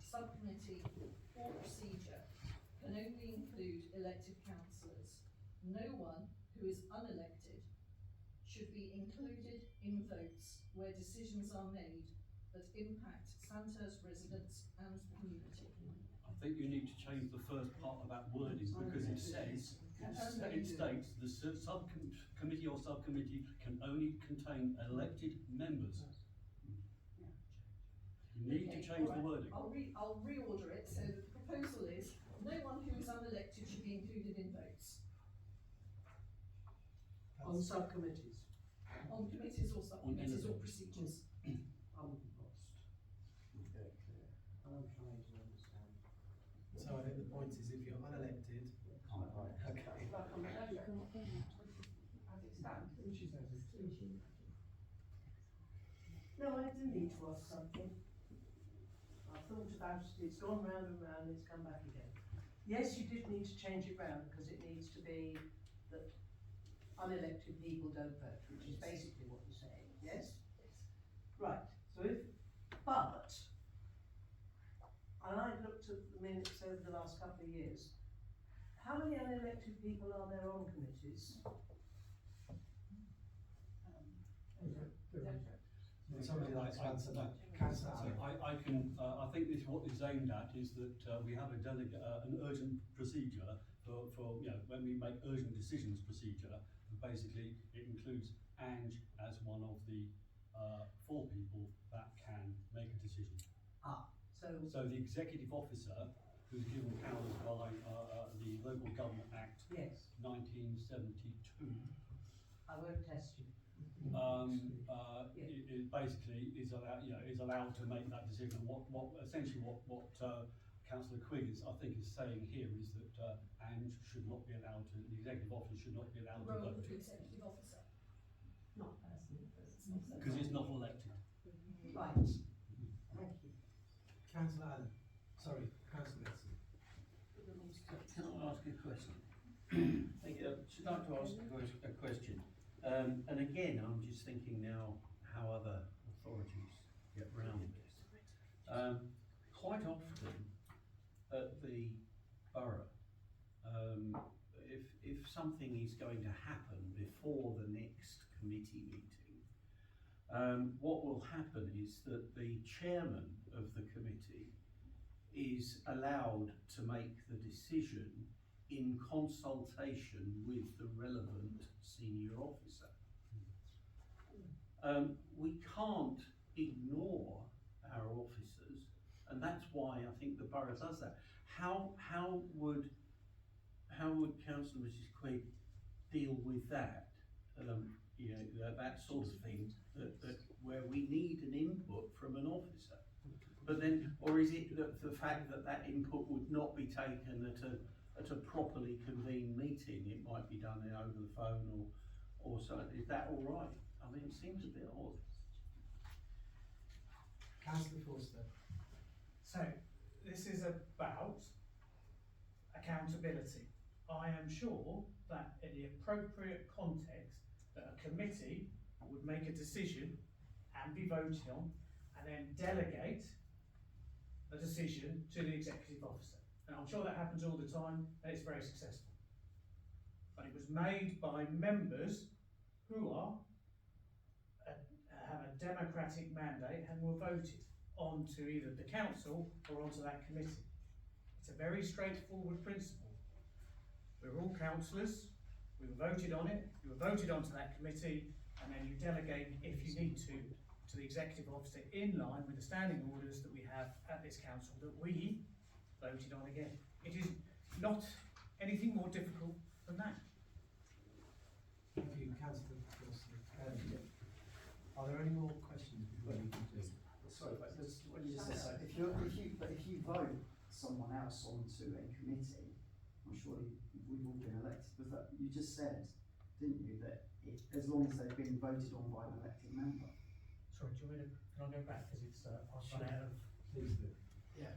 subcommittee or procedure can only include elected councillors. No one who is unelected should be included in votes where decisions are made that impact Sandhurst residents and community. I think you need to change the first part of that wording because it says, it states the subcommittee or subcommittee can only contain elected members. You need to change the wording. I'll reorder it, so the proposal is, no one who is unelected should be included in votes. On subcommittees. On committees or subcommittees or procedures. I'm lost. Very clear. I'm trying to understand. So I think the point is if you're unelected, okay. Like on the leisure, as it stands. Which is as it. No, I do need to ask something. I've thought about it, it's gone round and round, it's come back again. Yes, you did need to change it round because it needs to be that unelected people don't vote, which is basically what you're saying, yes? Right, so but, and I've looked at the minutes over the last couple of years, how many unelected people are there on committees? Somebody likes to answer that. Councillor Allen. I can, I think this, what it's aimed at is that we have an urgent procedure for, you know, when we make urgent decisions procedure, basically it includes Ange as one of the 4 people that can make a decision. So the executive officer, who's given powers by the Local Government Act Yes. 1972, I won't test you. it basically is allowed to make that decision. Essentially what Councillor Quigg I think is saying here is that Ange should not be allowed to, the executive officer should not be allowed to Role vote. of the executive officer. Not personally, because it's not so. Because it's not elected. Right. Thank you. Councillor Allen. Sorry, Councillor Wilson. Can I ask a question? I'd like to ask a question. And again, I'm just thinking now how other authorities get round this. Quite often at the borough, if something is going to happen before the next committee meeting, what will happen is that the chairman of the committee is allowed to make the decision in consultation with the relevant senior officer. We can't ignore our officers, and that's why I think the borough does that. How would Councillor Mrs. Quigg deal with that? That sort of thing, that where we need an input from an officer. But then, or is it the fact that input would not be taken at a properly convened meeting? It might be done over the phone or so. Is that all right? I mean, it seems a bit odd. Councillor Forster. So, this is about accountability. I am sure that in the appropriate context, that a committee would make a decision and be voted on, and then delegate the decision to the executive officer. Now, I'm sure that happens all the time, and it's very successful. But it was made by members who have a democratic mandate and were voted onto either the council or onto that committee. It's a very straightforward principle. We're all councillors, we were voted on it, you were voted onto that committee, and then you delegate, if you need to the executive officer in line with the standing orders that we have at this council that we voted on again. It is not anything more difficult than that. Thank you, Councillor Forster. Are there any more questions before we conclude? Sorry, but just when you say so, if you vote someone else onto a committee, I'm sure we've all been elected. Was that you just said, didn't you, that as long as they've been voted on by an elected member? Sorry, do you want me to, can I go back, because it's, I've run out of... Please do. Yeah.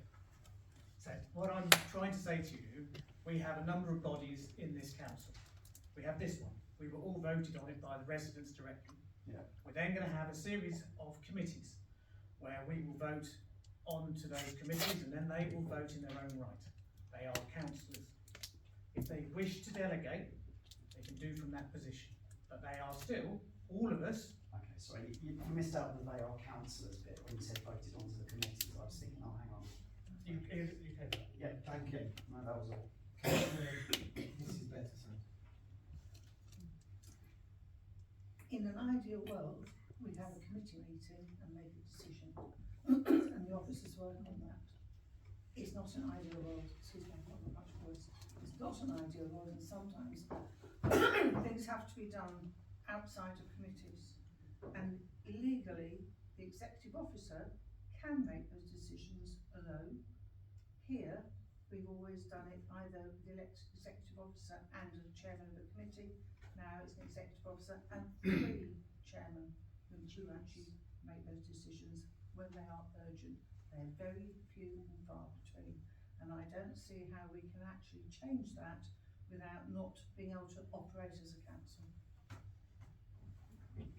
So, what I'm trying to say to you, we have a number of bodies in this council. We have this one. We were all voted on it by the residents directly. Yeah. We're then going to have a series of committees where we will vote on to those committees, and then they will vote in their own right. They are councillors. If they wish to delegate, they can do from that position. But they are still, all of us. Okay, sorry, you missed out the they are councillors bit when you said voted onto the committees. I was thinking, oh, hang on. You take that. Yeah, thank you. No, that was all. Mrs. Bettison. In an ideal world, we'd have a committee meeting and make a decision, and the officers work on that. It's not an ideal world, excuse me, I've got much worse. It's not an ideal world, and sometimes things have to be done outside of committees. And legally, the executive officer can make those decisions alone. Here, we've always done it either with the executive officer and a chairman of the committee. Now it's an executive officer and 3 chairmen who actually make those decisions when they are urgent. They're very few and far between. And I don't see how we can actually change that without not being able to operate as a council.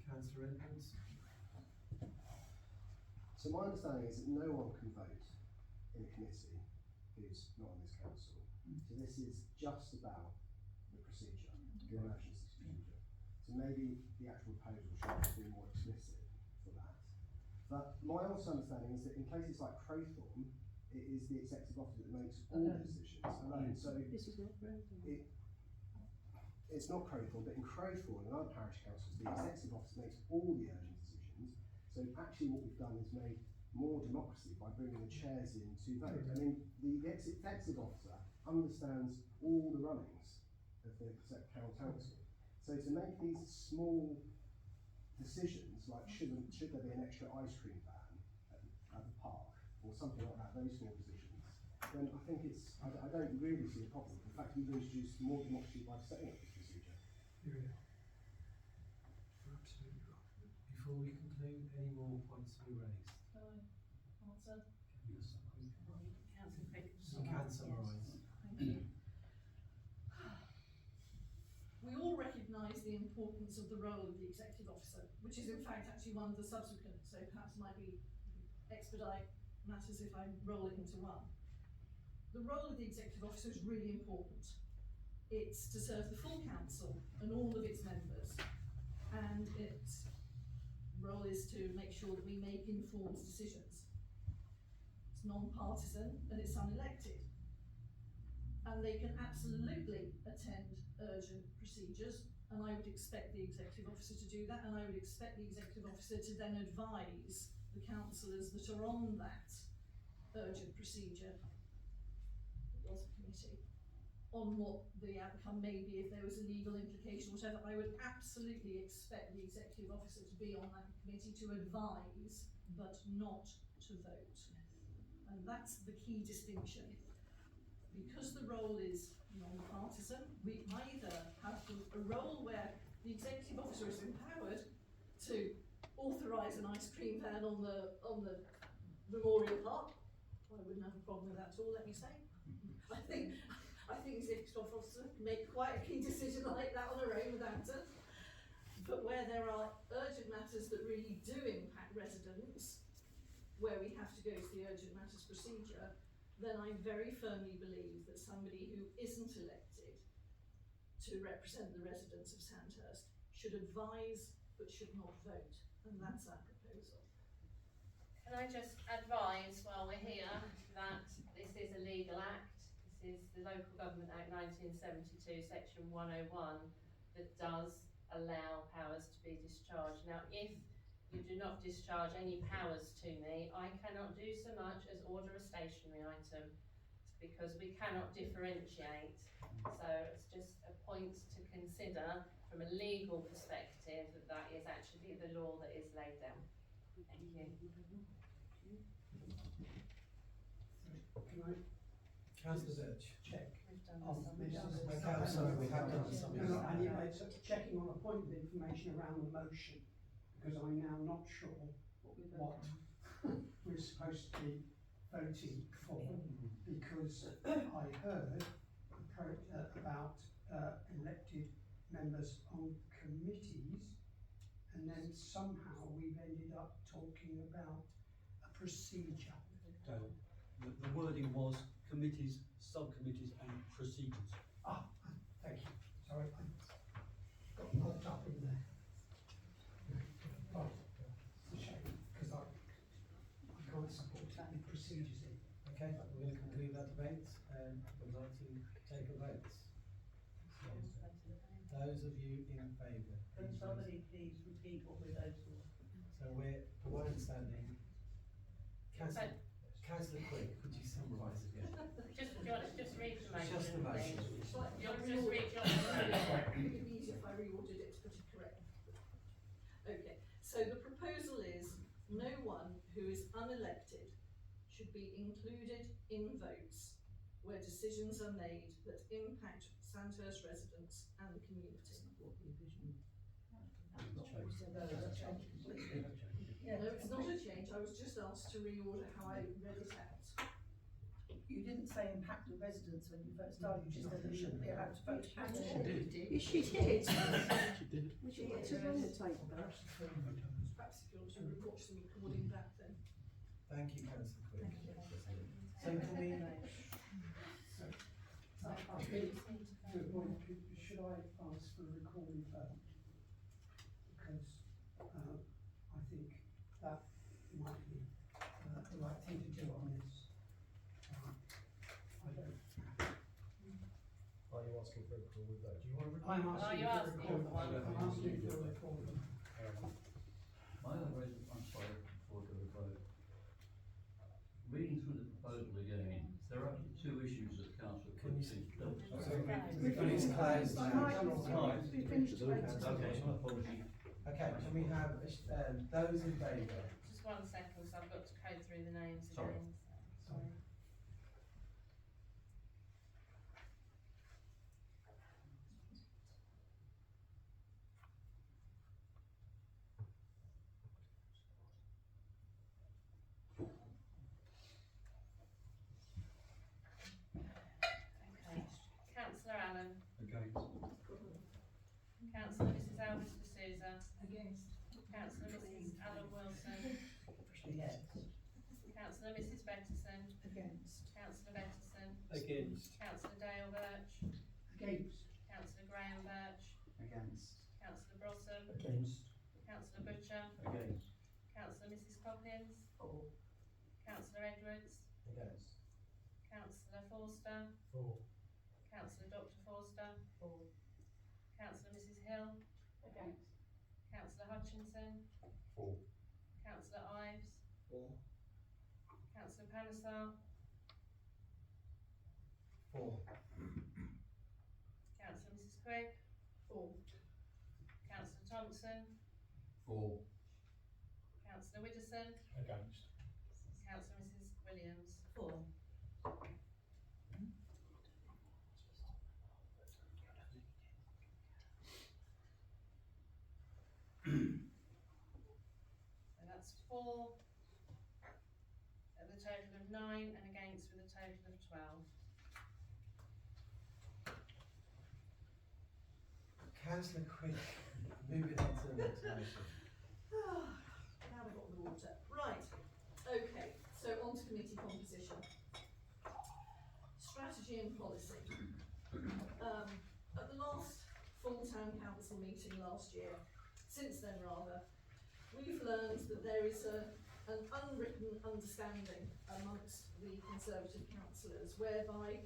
Councillor Edwards. So my understanding is that no one can vote in a committee who's not on this council. So this is just about the procedure, the emergency procedure. So maybe the actual proposal should be more explicit for that. But my also understanding is that in places like Crowthorne, it is the executive officer that makes all decisions alone. So This is not Crowthorne. It's not Crowthorne, but in Crowthorne and other parish councils, the executive officer makes all the urgent decisions, So actually what we've done is made more democracy by bringing the chairs in to vote. I mean, the executive officer understands all the runnings of the council. So to make these small decisions, like should there be an extra ice cream van at the park, or something like that, those small decisions, then I think I don't really see a problem. In fact, we've introduced more democracy by setting up this procedure. Here we are. Absolutely right. Before we conclude, any more points to be raised? Can I answer? Yes, Councillor Crick. you can summarise. Thank you. We all recognise the importance of the role of the executive officer, which is in fact actually one of the subsequent, so perhaps might be expedite matters if I roll it into one. The role of the executive officer is really important. It's to serve the full council and all of its members, and its role is to make sure that we make informed decisions. It's non-partisan and it's unelected. And they can absolutely attend urgent procedures, and I would expect the executive officer to do that, and I would expect the executive officer to then advise the councillors that are on that urgent procedure, it was a committee, on what the outcome may be, if there was a legal implication, whatever. I would absolutely expect the executive officer to be on that committee to advise, but not to vote. And that's the key distinction. Because the role is non-partisan, we either have a role where the executive officer is empowered to authorise an ice cream van on the Memorial Park. Well, I wouldn't have a problem with that at all, let me say. I think the executive officer can make quite a key decision like that on her own without us. But where there are urgent matters that really do impact residents, where we have to go to the urgent matters procedure, then I very firmly believe that somebody who isn't elected to represent the residents of Sandhurst should advise but should not vote, and that's our proposal. Can I just advise while we're here that this is a legal act. This is the Local Government Act 1972, section 101, that does allow powers to be discharged. Now, if you do not discharge any powers to me, I cannot do so much as order a stationery item, because we cannot differentiate. So it's just a point to consider from a legal perspective that is actually the law that is laid down. Thank you. Councillor Birch. Check. We have done some. Anyway, so checking on a point of information around the motion, because I'm now not sure what we're supposed to be voting for, because I heard about elected members on committees, and then somehow we've ended up talking about a procedure. The wording was committees, subcommittees and procedures. Ah, thank you. Sorry, I got caught up in there. Right, it's a shame, because I can't support any procedures in. Okay, we're going to conclude that debate, and we'd like to take a vote. So, those of you in favour, Can somebody please repeat what we're voting on? So we're, from my understanding, Councillor Quick, could you summarise again? Just read the motion. Just the motion. Just read your It would be easier if I reordered it to put it correct. Okay, so the proposal is no one who is unelected should be included in votes where decisions are made that impact Sandhurst residents and the community. No, it's not a change. I was just asked to reorder how I read it out. You didn't say impact the residents when you first started, you just said they shouldn't be allowed to vote. Yes, she did. Would you like to run the tape back? Perhaps if you want to watch the recording back then. Thank you, Councillor Quick. So can we? I think, to a point, should I ask for a recording vote? Because I think that might be the right thing to do on this. I don't. Are you asking for a recorded vote? Do you want a I'm Are you asking for a asking for recording. one? I'm asking for a recording. I I have raised, I'm sorry, before we go to vote. Reading through the proposal again, there are actually two issues that councillor Can you seems to. Please close now. We finished voting. Okay, my apology. Okay, can we have, those in favour? Just 1 second, so I've got to code through the names Sorry. again. So, sorry. Okay, Councillor Allen. Against. Councillor Mrs Alvis D'Souza. Against. Councillor Mrs Alan Wilson. Yes. Councillor Mrs Bettison. Against. Councillor Bettison. Against. Councillor Dale Birch. Against. Councillor Graham Birch. Against. Councillor Brossom. Against. Councillor Butcher. Against. Councillor Mrs Coppins. For. Councillor Edwards. Against. Councillor Forster. For. Councillor Dr Forster. For. Councillor Mrs Hill. Against. Councillor Hutchinson. For. Councillor Ives. For. Councillor Panesar. For. Councillor Mrs Quigg. For. Councillor Thompson. For. Councillor Widdowson. Against. Councillor Mrs Williams. For. So that's 4 at the total of 9 and against with a total of 12. Councillor Quick, moving on to the next motion. Now we've got the water. Right, okay, so on to committee composition. Strategy and policy. At the last full town council meeting last year, since then rather, we've learned that there is an unwritten understanding amongst the Conservative councillors whereby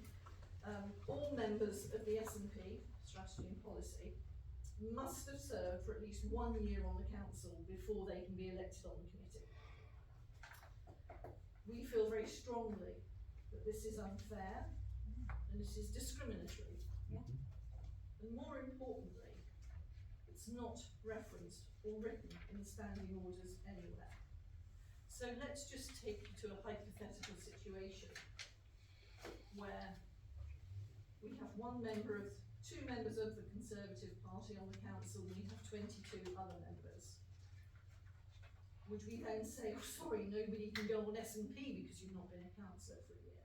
all members of the S&P, Strategy and Policy, must have served for at least 1 year on the council before they can be elected on the committee. We feel very strongly that this is unfair and it is discriminatory. And more importantly, it's not referenced or written in the standing orders anywhere. So let's just take you to a hypothetical situation where we have two members of the Conservative Party on the council, we have 22 other members. Would we then say, oh, sorry, nobody can go on S&P because you've not been a councillor for a year?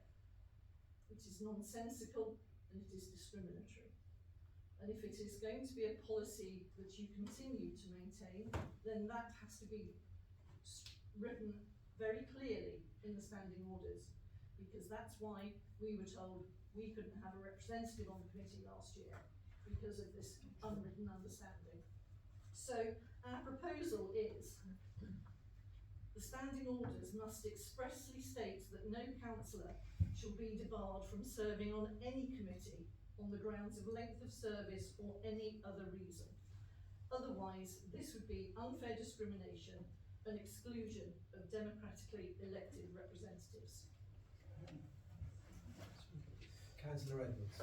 It is nonsensical and it is discriminatory. And if it is going to be a policy that you continue to maintain, then that has to be written very clearly in the standing orders, because that's why we were told we couldn't have a representative on the committee last year because of this unwritten understanding. So our proposal is the standing orders must expressly state that no councillor shall be debarred from serving on any committee on the grounds of length of service or any other reason. Otherwise, this would be unfair discrimination and exclusion of democratically elected representatives. Councillor Edwards.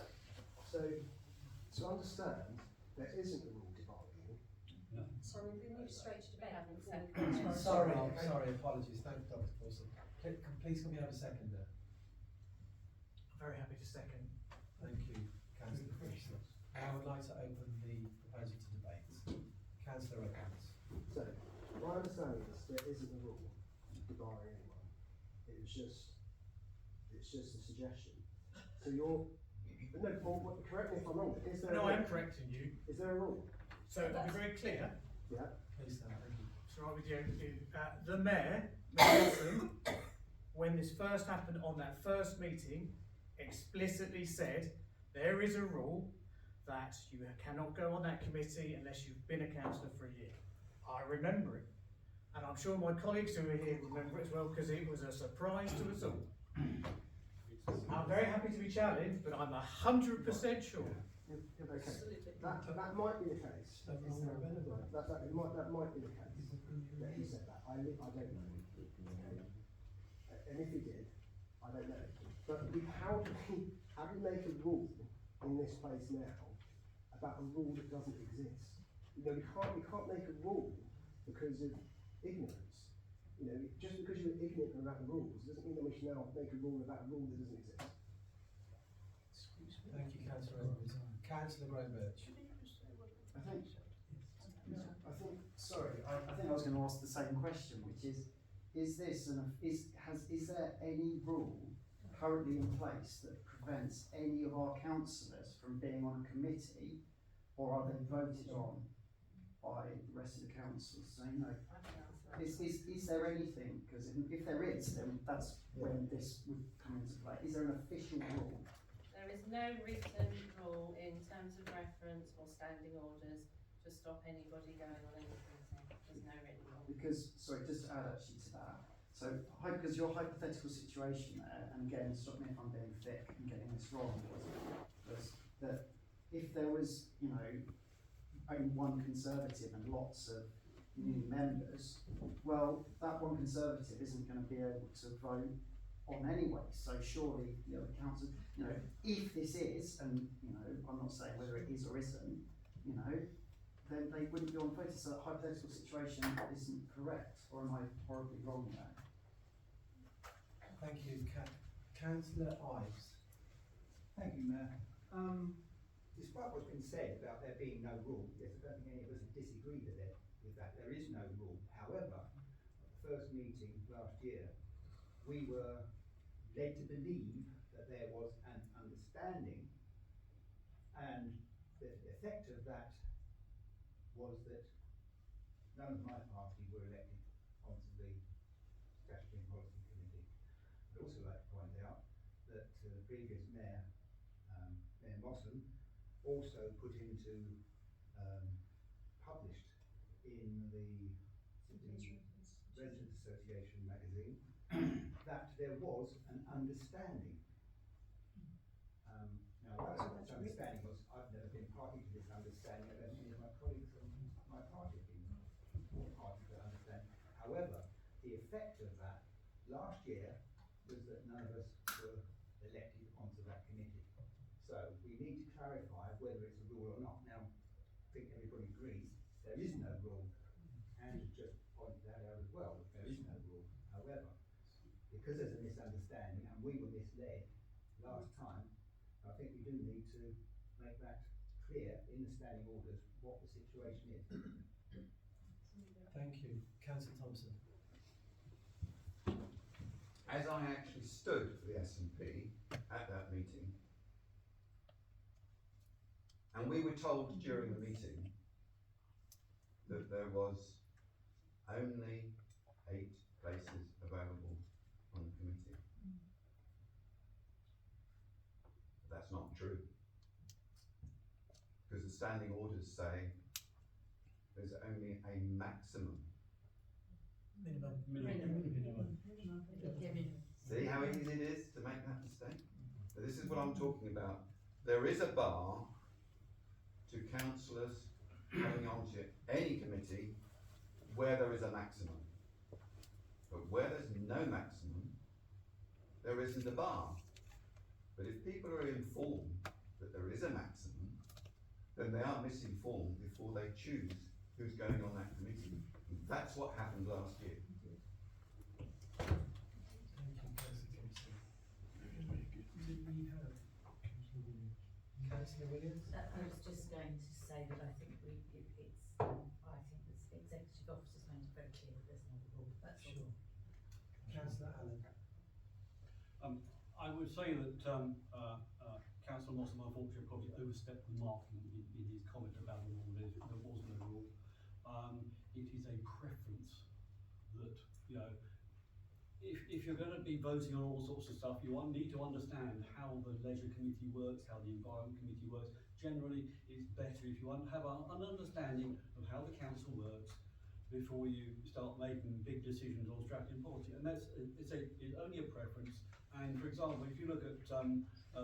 So, to understand, there isn't a rule debarring you. Sorry, we move straight to debate. Sorry, apologies. Thank you, Dr. Wilson. Please can we have a seconder? Very happy to second. Thank you, Councillor Fisher. I would like to open the proposal to debate. Councillor Edwards. So, my understanding is there isn't a rule debarring anyone. It's just a suggestion. So no, Paul, correct me if I'm wrong. Is there? No, I am correcting you. Is there a rule? So to be very clear, Yeah. Please stand. Thank you. it's all right with you. The Mayor, Wilson, when this first happened on that first meeting, explicitly said there is a rule that you cannot go on that committee unless you've been a councillor for a year. I remember it, and I'm sure my colleagues who are here remember it as well, because it was a surprise to us all. I'm very happy to be challenged, but I'm 100% sure. Okay. That might be the case. That might be the case. know who said that. I don't know. Okay. And if he did, I don't know. But how do we make a rule in this place now about a rule that doesn't exist? You know, we can't make a rule because of ignorance. You know, just because you're ignorant about the rules doesn't mean that we should now make a rule about a rule that doesn't exist. Thank you, Councillor Edwards. Councillor Graham-Birch. Sorry, I think I was going to ask the same question, which is there any rule currently in place that prevents any of our councillors from being on a committee, or are they voted on by the rest of the councils? So, you know, is there anything? Because if there is, then that's when this would come into play. Is there an official rule? There is no written rule in terms of reference or standing orders to stop anybody going on any committee. There's no written rule. Because, sorry, just to add actually to that, so because your hypothetical situation there, and again, stop me if I'm being thick and getting this wrong, was that if there was, you know, only one Conservative and lots of new members, well, that one Conservative isn't going to be able to vote on anyway. So surely the other council, you know, if this is, and you know, I'm not saying whether it is or isn't, you know, then they wouldn't be on voting. So that hypothetical situation isn't correct, or am I horribly wrong there? Thank you, Councillor Ives. Thank you, Mayor. Despite what's been said about there being no rule, yes, I don't think any of us disagree with that. There is no rule. However, at the first meeting last year, we were led to believe that there was an understanding, and the effect of that was that none of my party were elected onto the Statutory and Policy Committee. I'd also like to point out that the previous Mayor, Mayor Mossam, also put into, published in the Residents Association magazine, that there was an understanding. Now, what this understanding was, I've never been party to this understanding, and many of my colleagues on my party have been party to that understanding. However, the effect of that last year was that none of us were elected onto that committee. So we need to clarify whether it's a rule or not. Now, I think everybody agrees there is no rule, and just pointed that out as well, that there is no rule. However, because there's a misunderstanding and we were misled last time, I think we do need to make that clear in the standing orders what the situation is. Thank you. Councillor Thompson. As I actually stood for the SNP at that meeting, and we were told during the meeting that there was only 8 places available on the committee. But that's not true, because the standing orders say there's only a maximum. Minimum. See how easy it is to make that mistake? So this is what I'm talking about. There is a bar to councillors coming onto any committee where there is a maximum. But where there's no maximum, there isn't a bar. But if people are informed that there is a maximum, then they are misinformed before they choose who's going on that committee. And that's what happened last year. Councillor Williams? I was just going to say that I think I think the executive officer's made it very clear that there's no rule. That's Sure. all. Councillor Allen. I would say that Councillor Mossam unfortunately probably overstepped the mark in his comment about the rule. There was no rule. It is a preference that, you know, if you're going to be voting on all sorts of stuff, you need to understand how the Leisure Committee works, how the Environment Committee works. Generally, it's better if you have an understanding of how the council works before you start making big decisions on strategy and policy. And it's only a preference. And for example, if you look at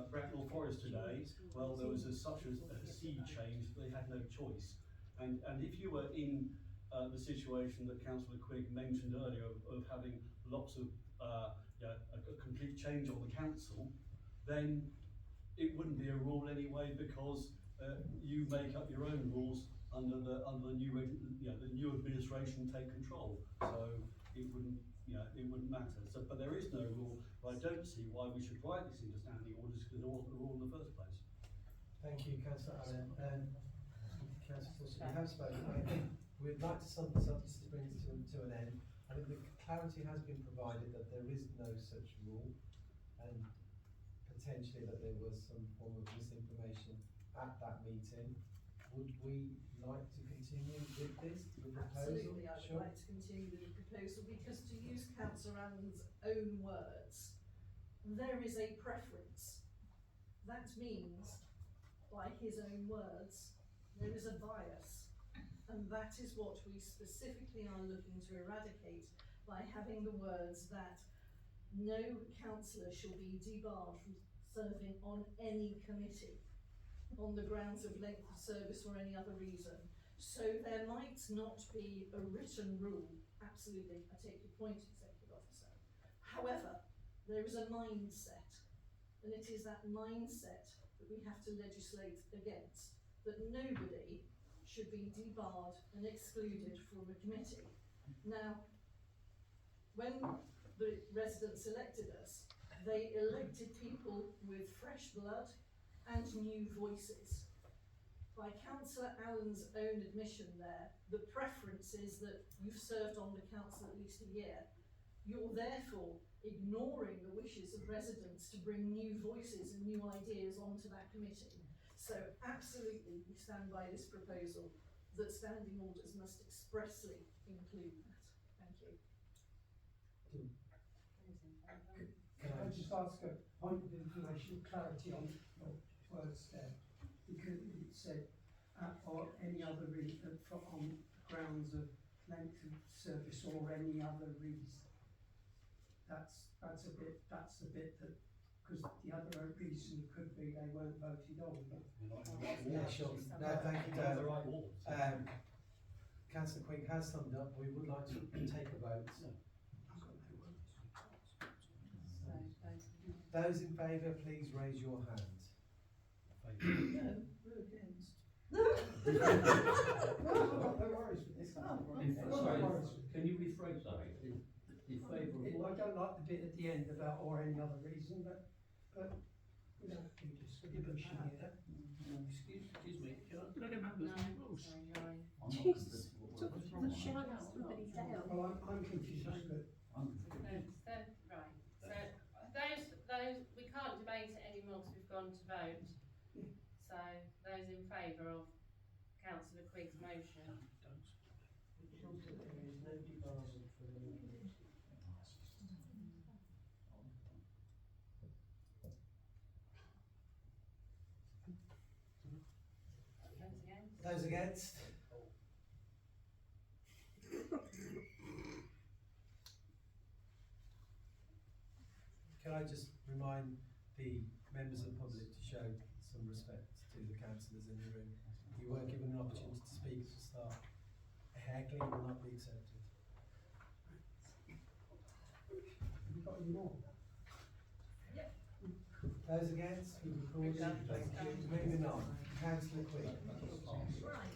Bracknell Forest today, well, there was such a sea change that they had no choice. And if you were in the situation that Councillor Quigg mentioned earlier of having lots of, a complete change on the council, then it wouldn't be a rule anyway, because you make up your own rules under the new the new administration take control. So it wouldn't matter. So, but there is no rule. But I don't see why we should write this into standing orders because there wasn't a rule in the first place. Thank you, Councillor Allen. Councillor Wilson, you have spoken. I think we'd like to sum this up to bring this to an end. I think the clarity has been provided that there is no such rule, and potentially that there was some form of misinformation at that meeting. Would we like to continue with this, with the proposal? Absolutely, I would like to continue with the proposal, because to use Councillor Allen's own words, there is a preference. That means, by his own words, there is a bias. And that is what we specifically are looking to eradicate by having the words that no councillor shall be debarred from serving on any committee on the grounds of length of service or any other reason. So there might not be a written rule, absolutely, I take your point, Executive Officer. However, there is a mindset, and it is that mindset that we have to legislate against, that nobody should be debarred and excluded from a committee. Now, when the residents elected us, they elected people with fresh blood and new voices. By Councillor Allen's own admission there, the preference is that you've served on the council at least a year. You're therefore ignoring the wishes of residents to bring new voices and new ideas onto that committee. So absolutely, we stand by this proposal that standing orders must expressly include that. Thank you. Can I just ask a point of information, clarity on your words there? Because it said, or any other reason, on grounds of length of service or any other reason. That's the bit that, because the other reason could be they weren't voted on. Yeah, sure. No, thank you, Dan. Councillor Quigg has summed up. We would like to take a vote. Those in favour, please raise your hand. No, we're against. No worries with this. Can you rephrase that? In favour of what? I don't like the bit at the end about or any other reason, but we don't have to do distribution here. Excuse me, can I get members on the rules? Jesus, shut somebody down. Well, I'm confused, but Right, so those, we can't debate it anymore because we've gone to vote. So those in favour of Councillor Quigg's motion? Those against? Can I just remind the members of the public to show some respect to the councillors in the room? You were given an opportunity to speak at the start. Heckling will not be accepted. have you got any more? Yep. Those against? We've recorded. Thank you. Moving on. Councillor Quigg. Right.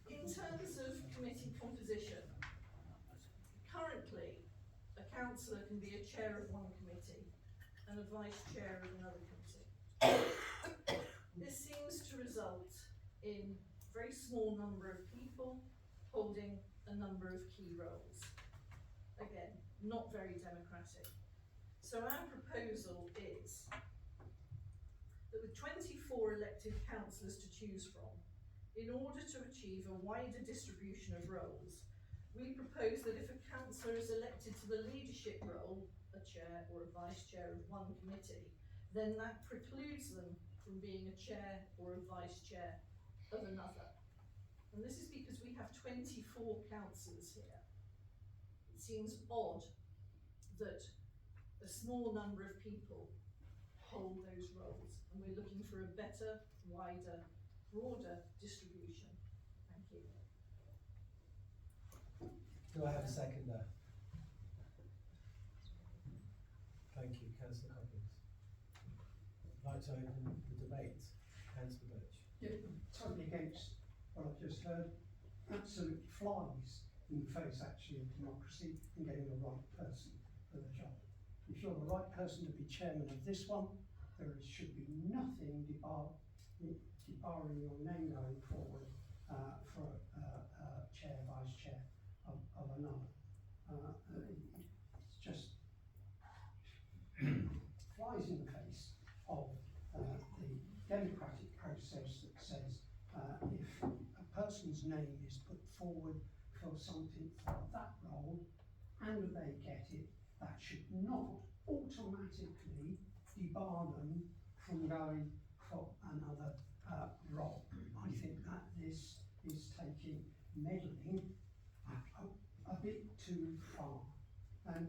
In terms of committee composition, currently a councillor can be a chair of one committee and a vice chair of another committee. This seems to result in a very small number of people holding a number of key roles. Again, not very democratic. So our proposal is that with 24 elected councillors to choose from, in order to achieve a wider distribution of roles, we propose that if a councillor is elected to the leadership role, a chair or a vice chair of one committee, then that precludes them from being a chair or a vice chair of another. And this is because we have 24 councillors here. It seems odd that a small number of people hold those roles, and we're looking for a better, wider, broader distribution Do I have a seconder? Thank you, Councillor Coppins. I'd like to open the debate. Councillor Birch. Yeah, totally against what I've just heard. Absolutely flies in the face actually of democracy and getting the right person for the job. If you're the right person to be chairman of this one, should be nothing debarring your name going forward for chair, vice chair of another. It's just flies in the face of the democratic process that says if a person's name is put forward for something for that role and they get it, that should not automatically debar them from going for another role. I think that this is taking meddling a bit too far. And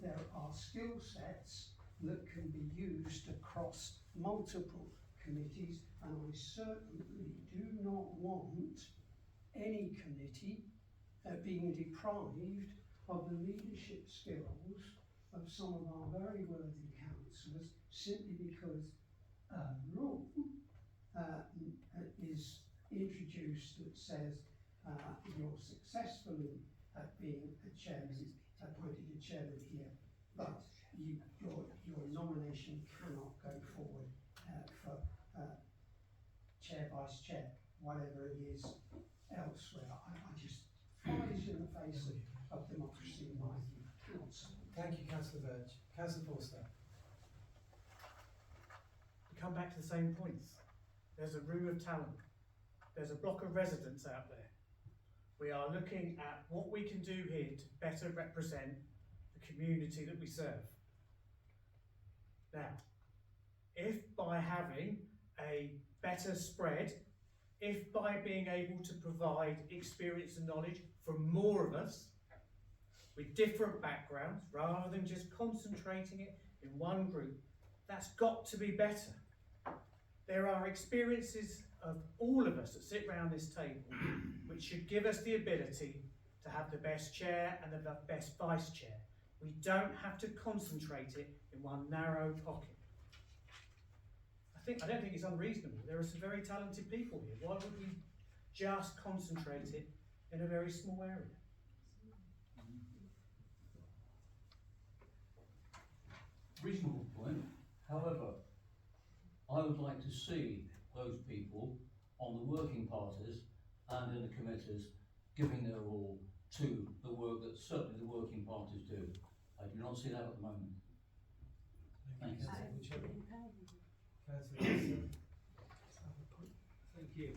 there are skill sets that can be used across multiple committees, and I certainly do not want any committee being deprived of the leadership skills of some of our very worthy councillors simply because a rule is introduced that says you're successful at being a chairman, appointed a chairman here, but your nomination cannot go forward for chair, vice chair, whatever it is elsewhere. I just flies in the face of democracy in my view. Cannot support. Thank you, Councillor Birch. Councillor Forster. We come back to the same points. There's a room of talent. There's a block of residents out there. We are looking at what we can do here to better represent the community that we serve. Now, if by having a better spread, if by being able to provide experience and knowledge from more of us with different backgrounds, rather than just concentrating it in one group, that's got to be better. There are experiences of all of us that sit around this table which should give us the ability to have the best chair and the best vice chair. We don't have to concentrate it in one narrow pocket. I don't think it's unreasonable. There are some very talented people here. Why would we just concentrate it in a very small area? Reasonable point. However, I would like to see those people on the working parties and in the committees giving their all to the work that certainly the working parties do. I do not see that at the moment. Thank you, Thanks. Thank you.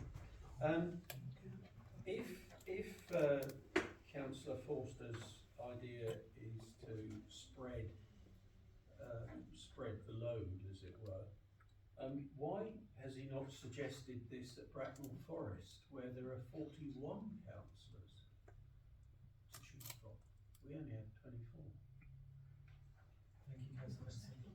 If Councillor Forster's idea is to spread the load, as it were, why has he not suggested this at Bracknell Forest, where there are 41 councillors to choose from? We only have 24. Thank you, Councillor.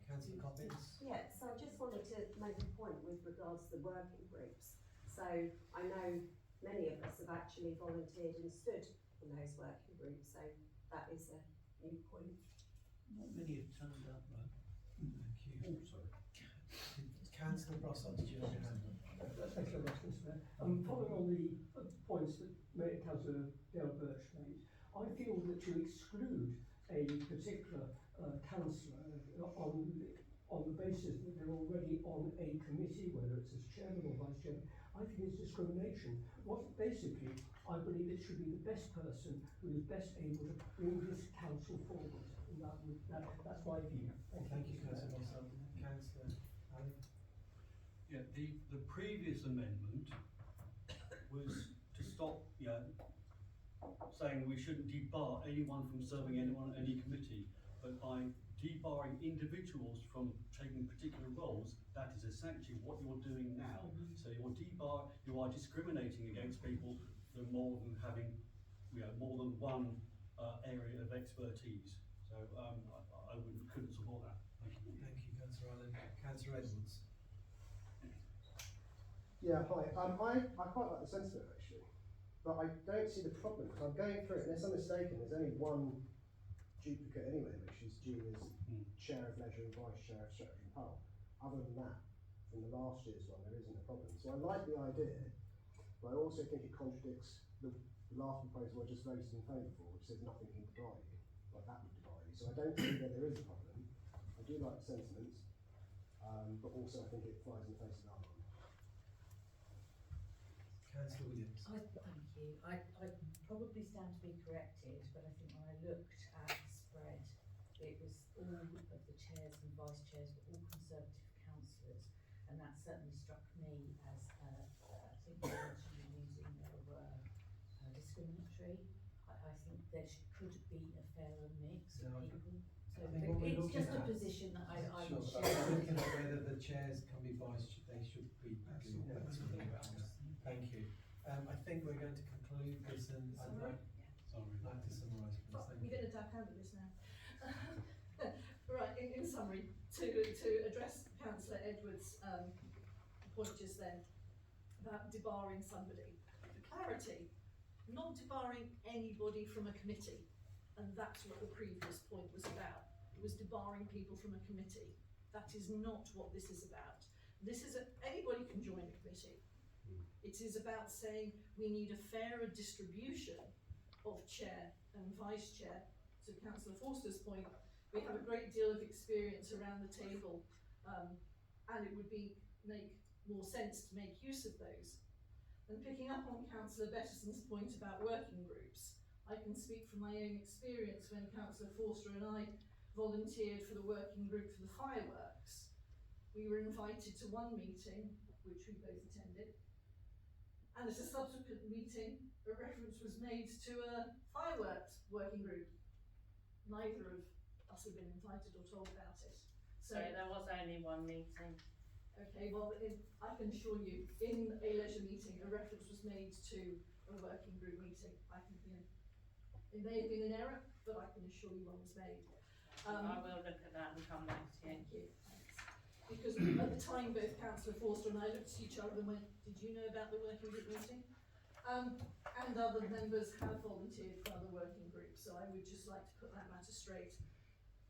Councillor Coppins. Yeah, so I just wanted to make a point with regards to the working groups. So I know many of us have actually volunteered and stood in those working groups, so that is a new point. Not many have turned up, though. Thank you. Oh, sorry. Councillor Brossard, did you have your hand up? Thanks very much, Mr. Mayor. Following on the points that Councillor Dale Birch made, I feel that to exclude a particular councillor on the basis that they're already on a committee, whether it's as chairman or vice chairman, I think it's discrimination. Basically, I believe it should be the best person who is best able to bring this council forward. And that's my view. Thank you, Councillor Brossard. Councillor Ali. Yeah, the previous amendment was to stop, saying we shouldn't debar anyone from serving anyone on any committee, but by debarring individuals from taking particular roles, that is essentially what you're doing now. So you are discriminating against people that are more than having, more than one area of expertise. So I couldn't support that. Thank you. Thank you, Councillor Allen. Councillor Edwards. Yeah, hi. I quite like the sense of it actually. but I don't see the problem, because I'm going through it, unless I'm mistaken, there's only one duplicate anyway, which is Gina's Chair of Leisure and Vice Chair of Strategy and Poll. Other than that, from the last year's one, there isn't a problem. So I like the idea, but I also think it contradicts the last proposal I just voted in favour for, which says nothing can divide you, like that would divide you. So I don't think that there is a problem. I do like the sentiments, but also I think it flies in the face of that one. Councillor Williams. Thank you. I probably stand to be corrected, but I think when I looked at the spread, it was all of the chairs and vice chairs were all Conservative councillors, and that certainly struck me as, I think the words you were using there were discriminatory. I think there could be a fairer mix of people. So it's just a position that I sure, would but share. I'm looking at whether the chairs can be they should be. Thank you. I think we're going to conclude this, and I'd like to summarise, please. Well, Thank we're you. going to duck out of this now. Right, in summary, to address Councillor Edwards' point just then about debarring somebody. For clarity, not debarring anybody from a committee, and that's what the previous point was about. It was debarring people from a committee. That is not what this is about. This is anybody can join a committee. It is about saying we need a fairer distribution of chair and vice chair. To Councillor Forster's point, we have a great deal of experience around the table, and it would make more sense to make use of those. And picking up on Councillor Betterson's point about working groups, I can speak from my own experience when Councillor Forster and I volunteered for the working group for the fireworks. We were invited to one meeting, which we both attended, and at a subsequent meeting, a reference was made to a fireworks working group. Neither of us had been invited or told about it. So there was only one meeting. Okay, well, I can assure you, in a leisure meeting, a reference was made to a working group meeting. I can, it may have been an error, but I can assure you one was made. I will look at that and come back to you. Thank you. Thanks. Because at the time, both Councillor Forster and I looked at each other and went, did you know about the working group meeting? And other members have volunteered for other working groups, so I would just like to put that matter straight.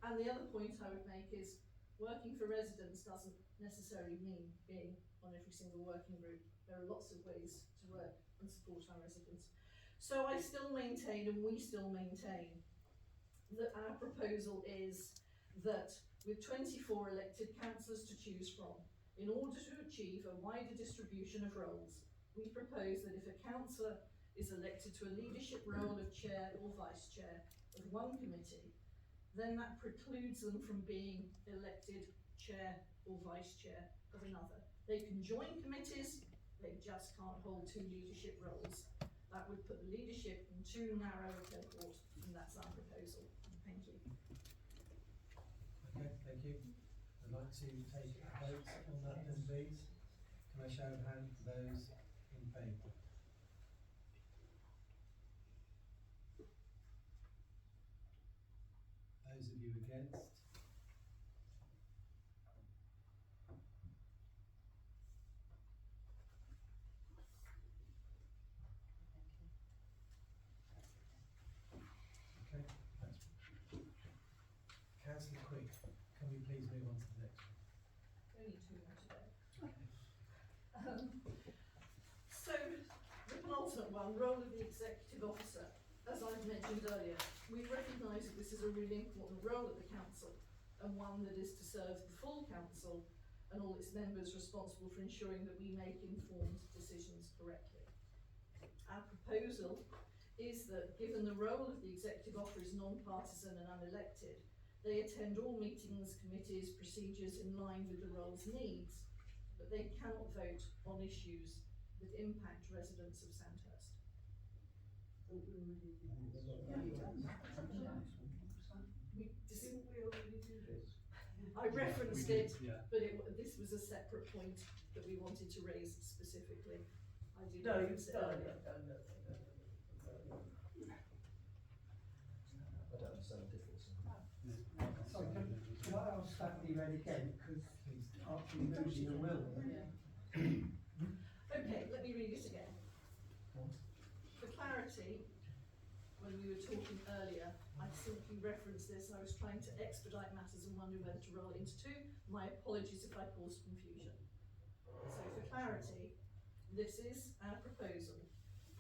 And the other point I would make is working for residents doesn't necessarily mean being on every single working group. There are lots of ways to work and support our residents. So I still maintain, and we still maintain, that our proposal is that with 24 elected councillors to choose from, in order to achieve a wider distribution of roles, we propose that if a councillor is elected to a leadership role of chair or vice chair of one committee, then that precludes them from being elected chair or vice chair of another. They can join committees, they just can't hold two leadership roles. That would put the leadership in too narrow a cohort, and that's our proposal. Thank you. Okay, thank you. I'd like to take a vote on that then, please. Can I show of hands for those in favour? Those of you against? Okay, that's Councillor Quick, can we please move on to the next one? Only two more today. So, the penultimate one, role of the executive officer. As I've mentioned earlier, we recognise that this is a really important role at the council, and one that is to serve the full council and all its members responsible for ensuring that we make informed decisions correctly. Our proposal is that, given the role of the executive officer is non-partisan and unelected, they attend all meetings, committees, procedures in line with the role's needs, but they cannot vote on issues that impact residents of Sandhurst. Didn't we already do this? I referenced it, Yeah. but this was a separate point that we wanted to raise specifically. I did No, reference it earlier. I don't understand the difference. Sorry, can I ask that be read again, because Archie losing a will. Okay, let me read it again. For we were talking earlier, I simply referenced this and I was trying to expedite matters and wondering whether to roll it into two. My apologies if I caused confusion. So for clarity, this is our proposal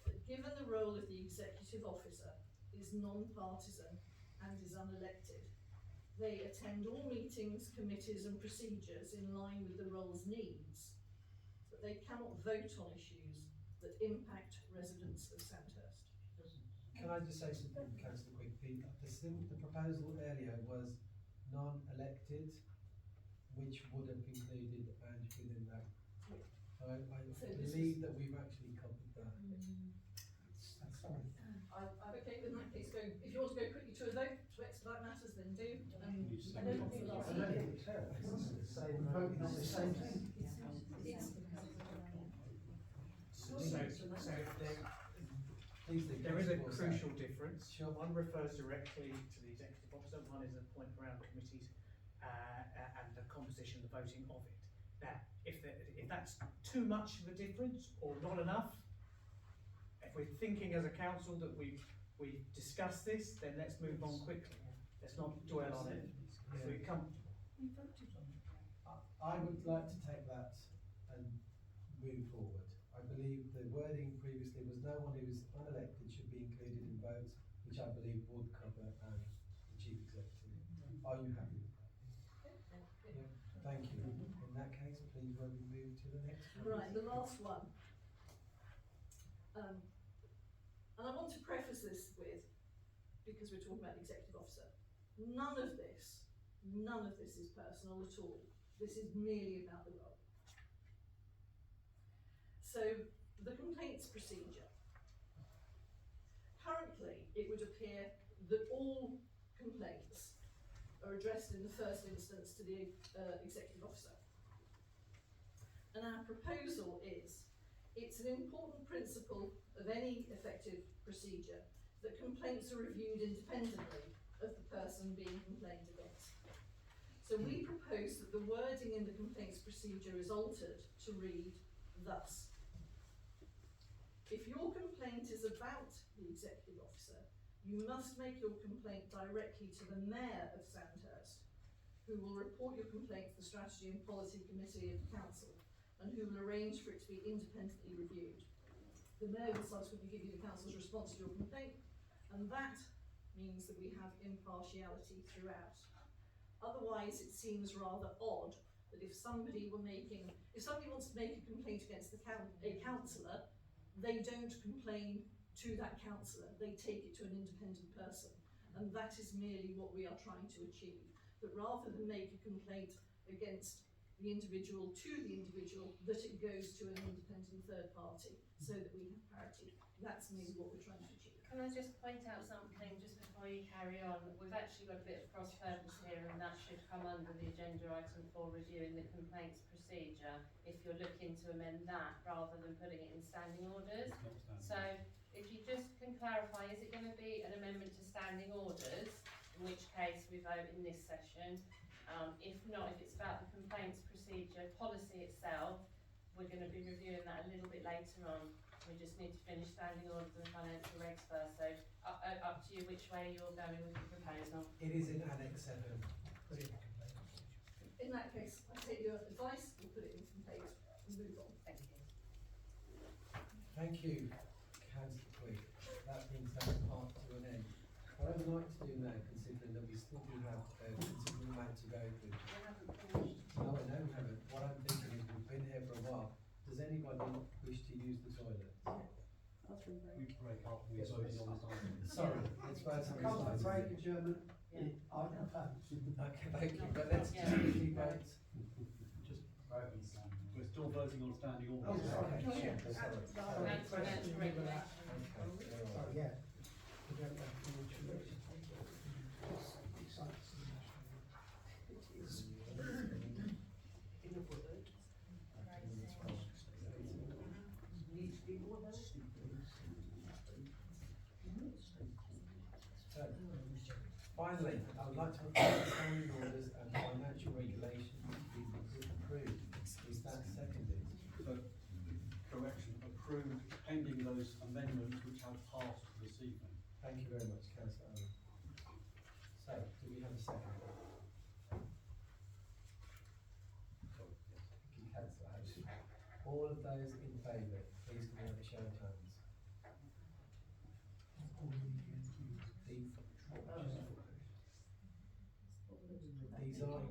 that given the role of the executive officer is non-partisan and is unelected, they attend all meetings, committees and procedures in line with the role's needs, but they cannot vote on issues that impact residents of Sandhurst. Can I just say something, Councillor Quigley? The proposal earlier was non-elected, which would have included and within that. I believe that we've actually covered that. That's fine. Okay, in that case, if you want to go quickly to a vote to expedite matters, then do. I don't think it's the same vote, not the same thing. There is a crucial difference. One refers directly to the executive officer, one is a point around committees and the composition, the voting of it. Now, if that's too much of a difference or not enough, if we're thinking as a council that we've discussed this, then let's move on quickly. Let's not dwell on it. If we come, I would like to take that and move forward. I believe the wording previously was no one who is unelected should be included in votes, which I believe would cover the chief executive. Are you happy with that? Yeah. Thank you. In that case, please will we move to the next one? Right, the last one. And I want to preface this with, because we're talking about the executive officer, none of this is personal at all. This is merely about the role. So, the complaints procedure. Currently, it would appear that all complaints are addressed in the first instance to the executive officer. And our proposal is, it's an important principle of any effective procedure that complaints are reviewed independently of the person being complained against. So we propose that the wording in the complaints procedure is altered to read thus. If your complaint is about the executive officer, you must make your complaint directly to the Mayor of Sandhurst, who will report your complaint to the Strategy and Policy Committee of the Council, and who will arrange for it to be independently reviewed. The Mayor will subsequently give you the Council's response to your complaint, and that means that we have impartiality throughout. Otherwise, it seems rather odd that if somebody wants to make a complaint against a councillor, they don't complain to that councillor, they take it to an independent person. And that is merely what we are trying to achieve. That rather than make a complaint against the individual to the individual, that it goes to an independent third party, so that we have parity. That's merely what we're trying to achieve. Can I just point out something just before you carry on? We've actually got a bit of cross purpose here, and that should come under the agenda item for reviewing the complaints procedure if you're looking to amend that rather than putting it in standing orders. So if you just can clarify, is it going to be an amendment to standing orders, in which case we vote in this session? If not, if it's about the complaints procedure policy itself, we're going to be reviewing that a little bit later on. We just need to finish standing orders and financial regs first, so up to you which way you're going with the proposal. It is in Annex 7. In that case, I take your advice, we'll put it in complaints and move on. Thank you. Thank you, Councillor Quigg. That brings that part to an end. What I would like to do now, considering that we still do have a considerable amount to go through. No, I know we haven't. What I'm thinking is we've been here for a while. Does anybody wish to use the toilet? We break up, we vote on this item. Sorry, let's vote on this Can't item. break in German. Yeah. I vote. Okay, thank you, but let's just quickly vote. Just vote on standing. We're still voting on standing order. Oh, sorry. Okay, Yeah. sorry. Financial regulation. Okay, Oh, yeah. We don't have financial regulation. Excites me. So, finally, I would like to propose the standing orders and financial regulations be approved. Is that seconded? So, correction, approved pending those amendments which have passed this evening. Thank you you very much, Councillor Owen. So, do we have a second? Thank you, Councillor Owen. All of those in favour, please can we have a show of hands? These are.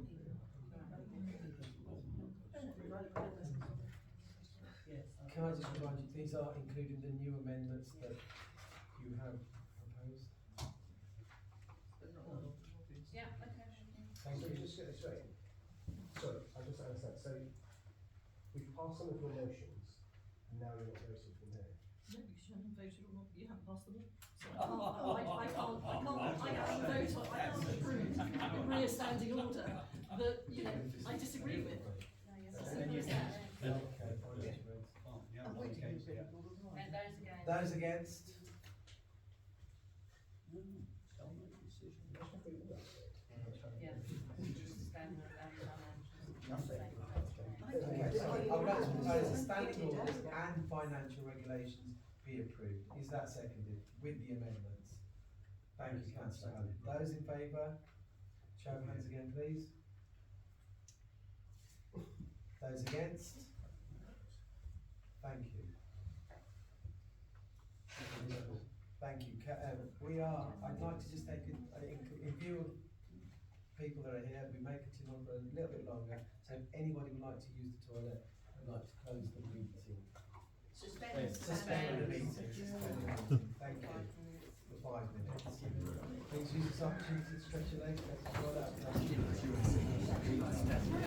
Can I just remind you, these are including the new amendments that you have proposed? Yeah, okay. Thank So you. just get this straight. Sorry, I just don't understand. So we've passed some of your motions, and now you're not voting from here. No, because you haven't voted or not, you haven't passed the law. So I can't approve a re-standing order that, you know, I disagree with. As simple as that. Okay, fine. I'm waiting for the And those against? Those against? Yeah. Standard and financial. Okay, so I would like to propose that standing orders and financial regulations be approved. Is that seconded with the amendments? Thank you, Councillor Allen. Those in favour? Show of hands again, please. Those against? Thank you. Thank you. I'd like to just take in view of people that are here, we may continue on for a little bit longer. So if anybody would like to use the toilet, I'd like to close the meeting. Suspend the meeting. Thank you. For 5 minutes. Please use this opportunity to stretch your legs.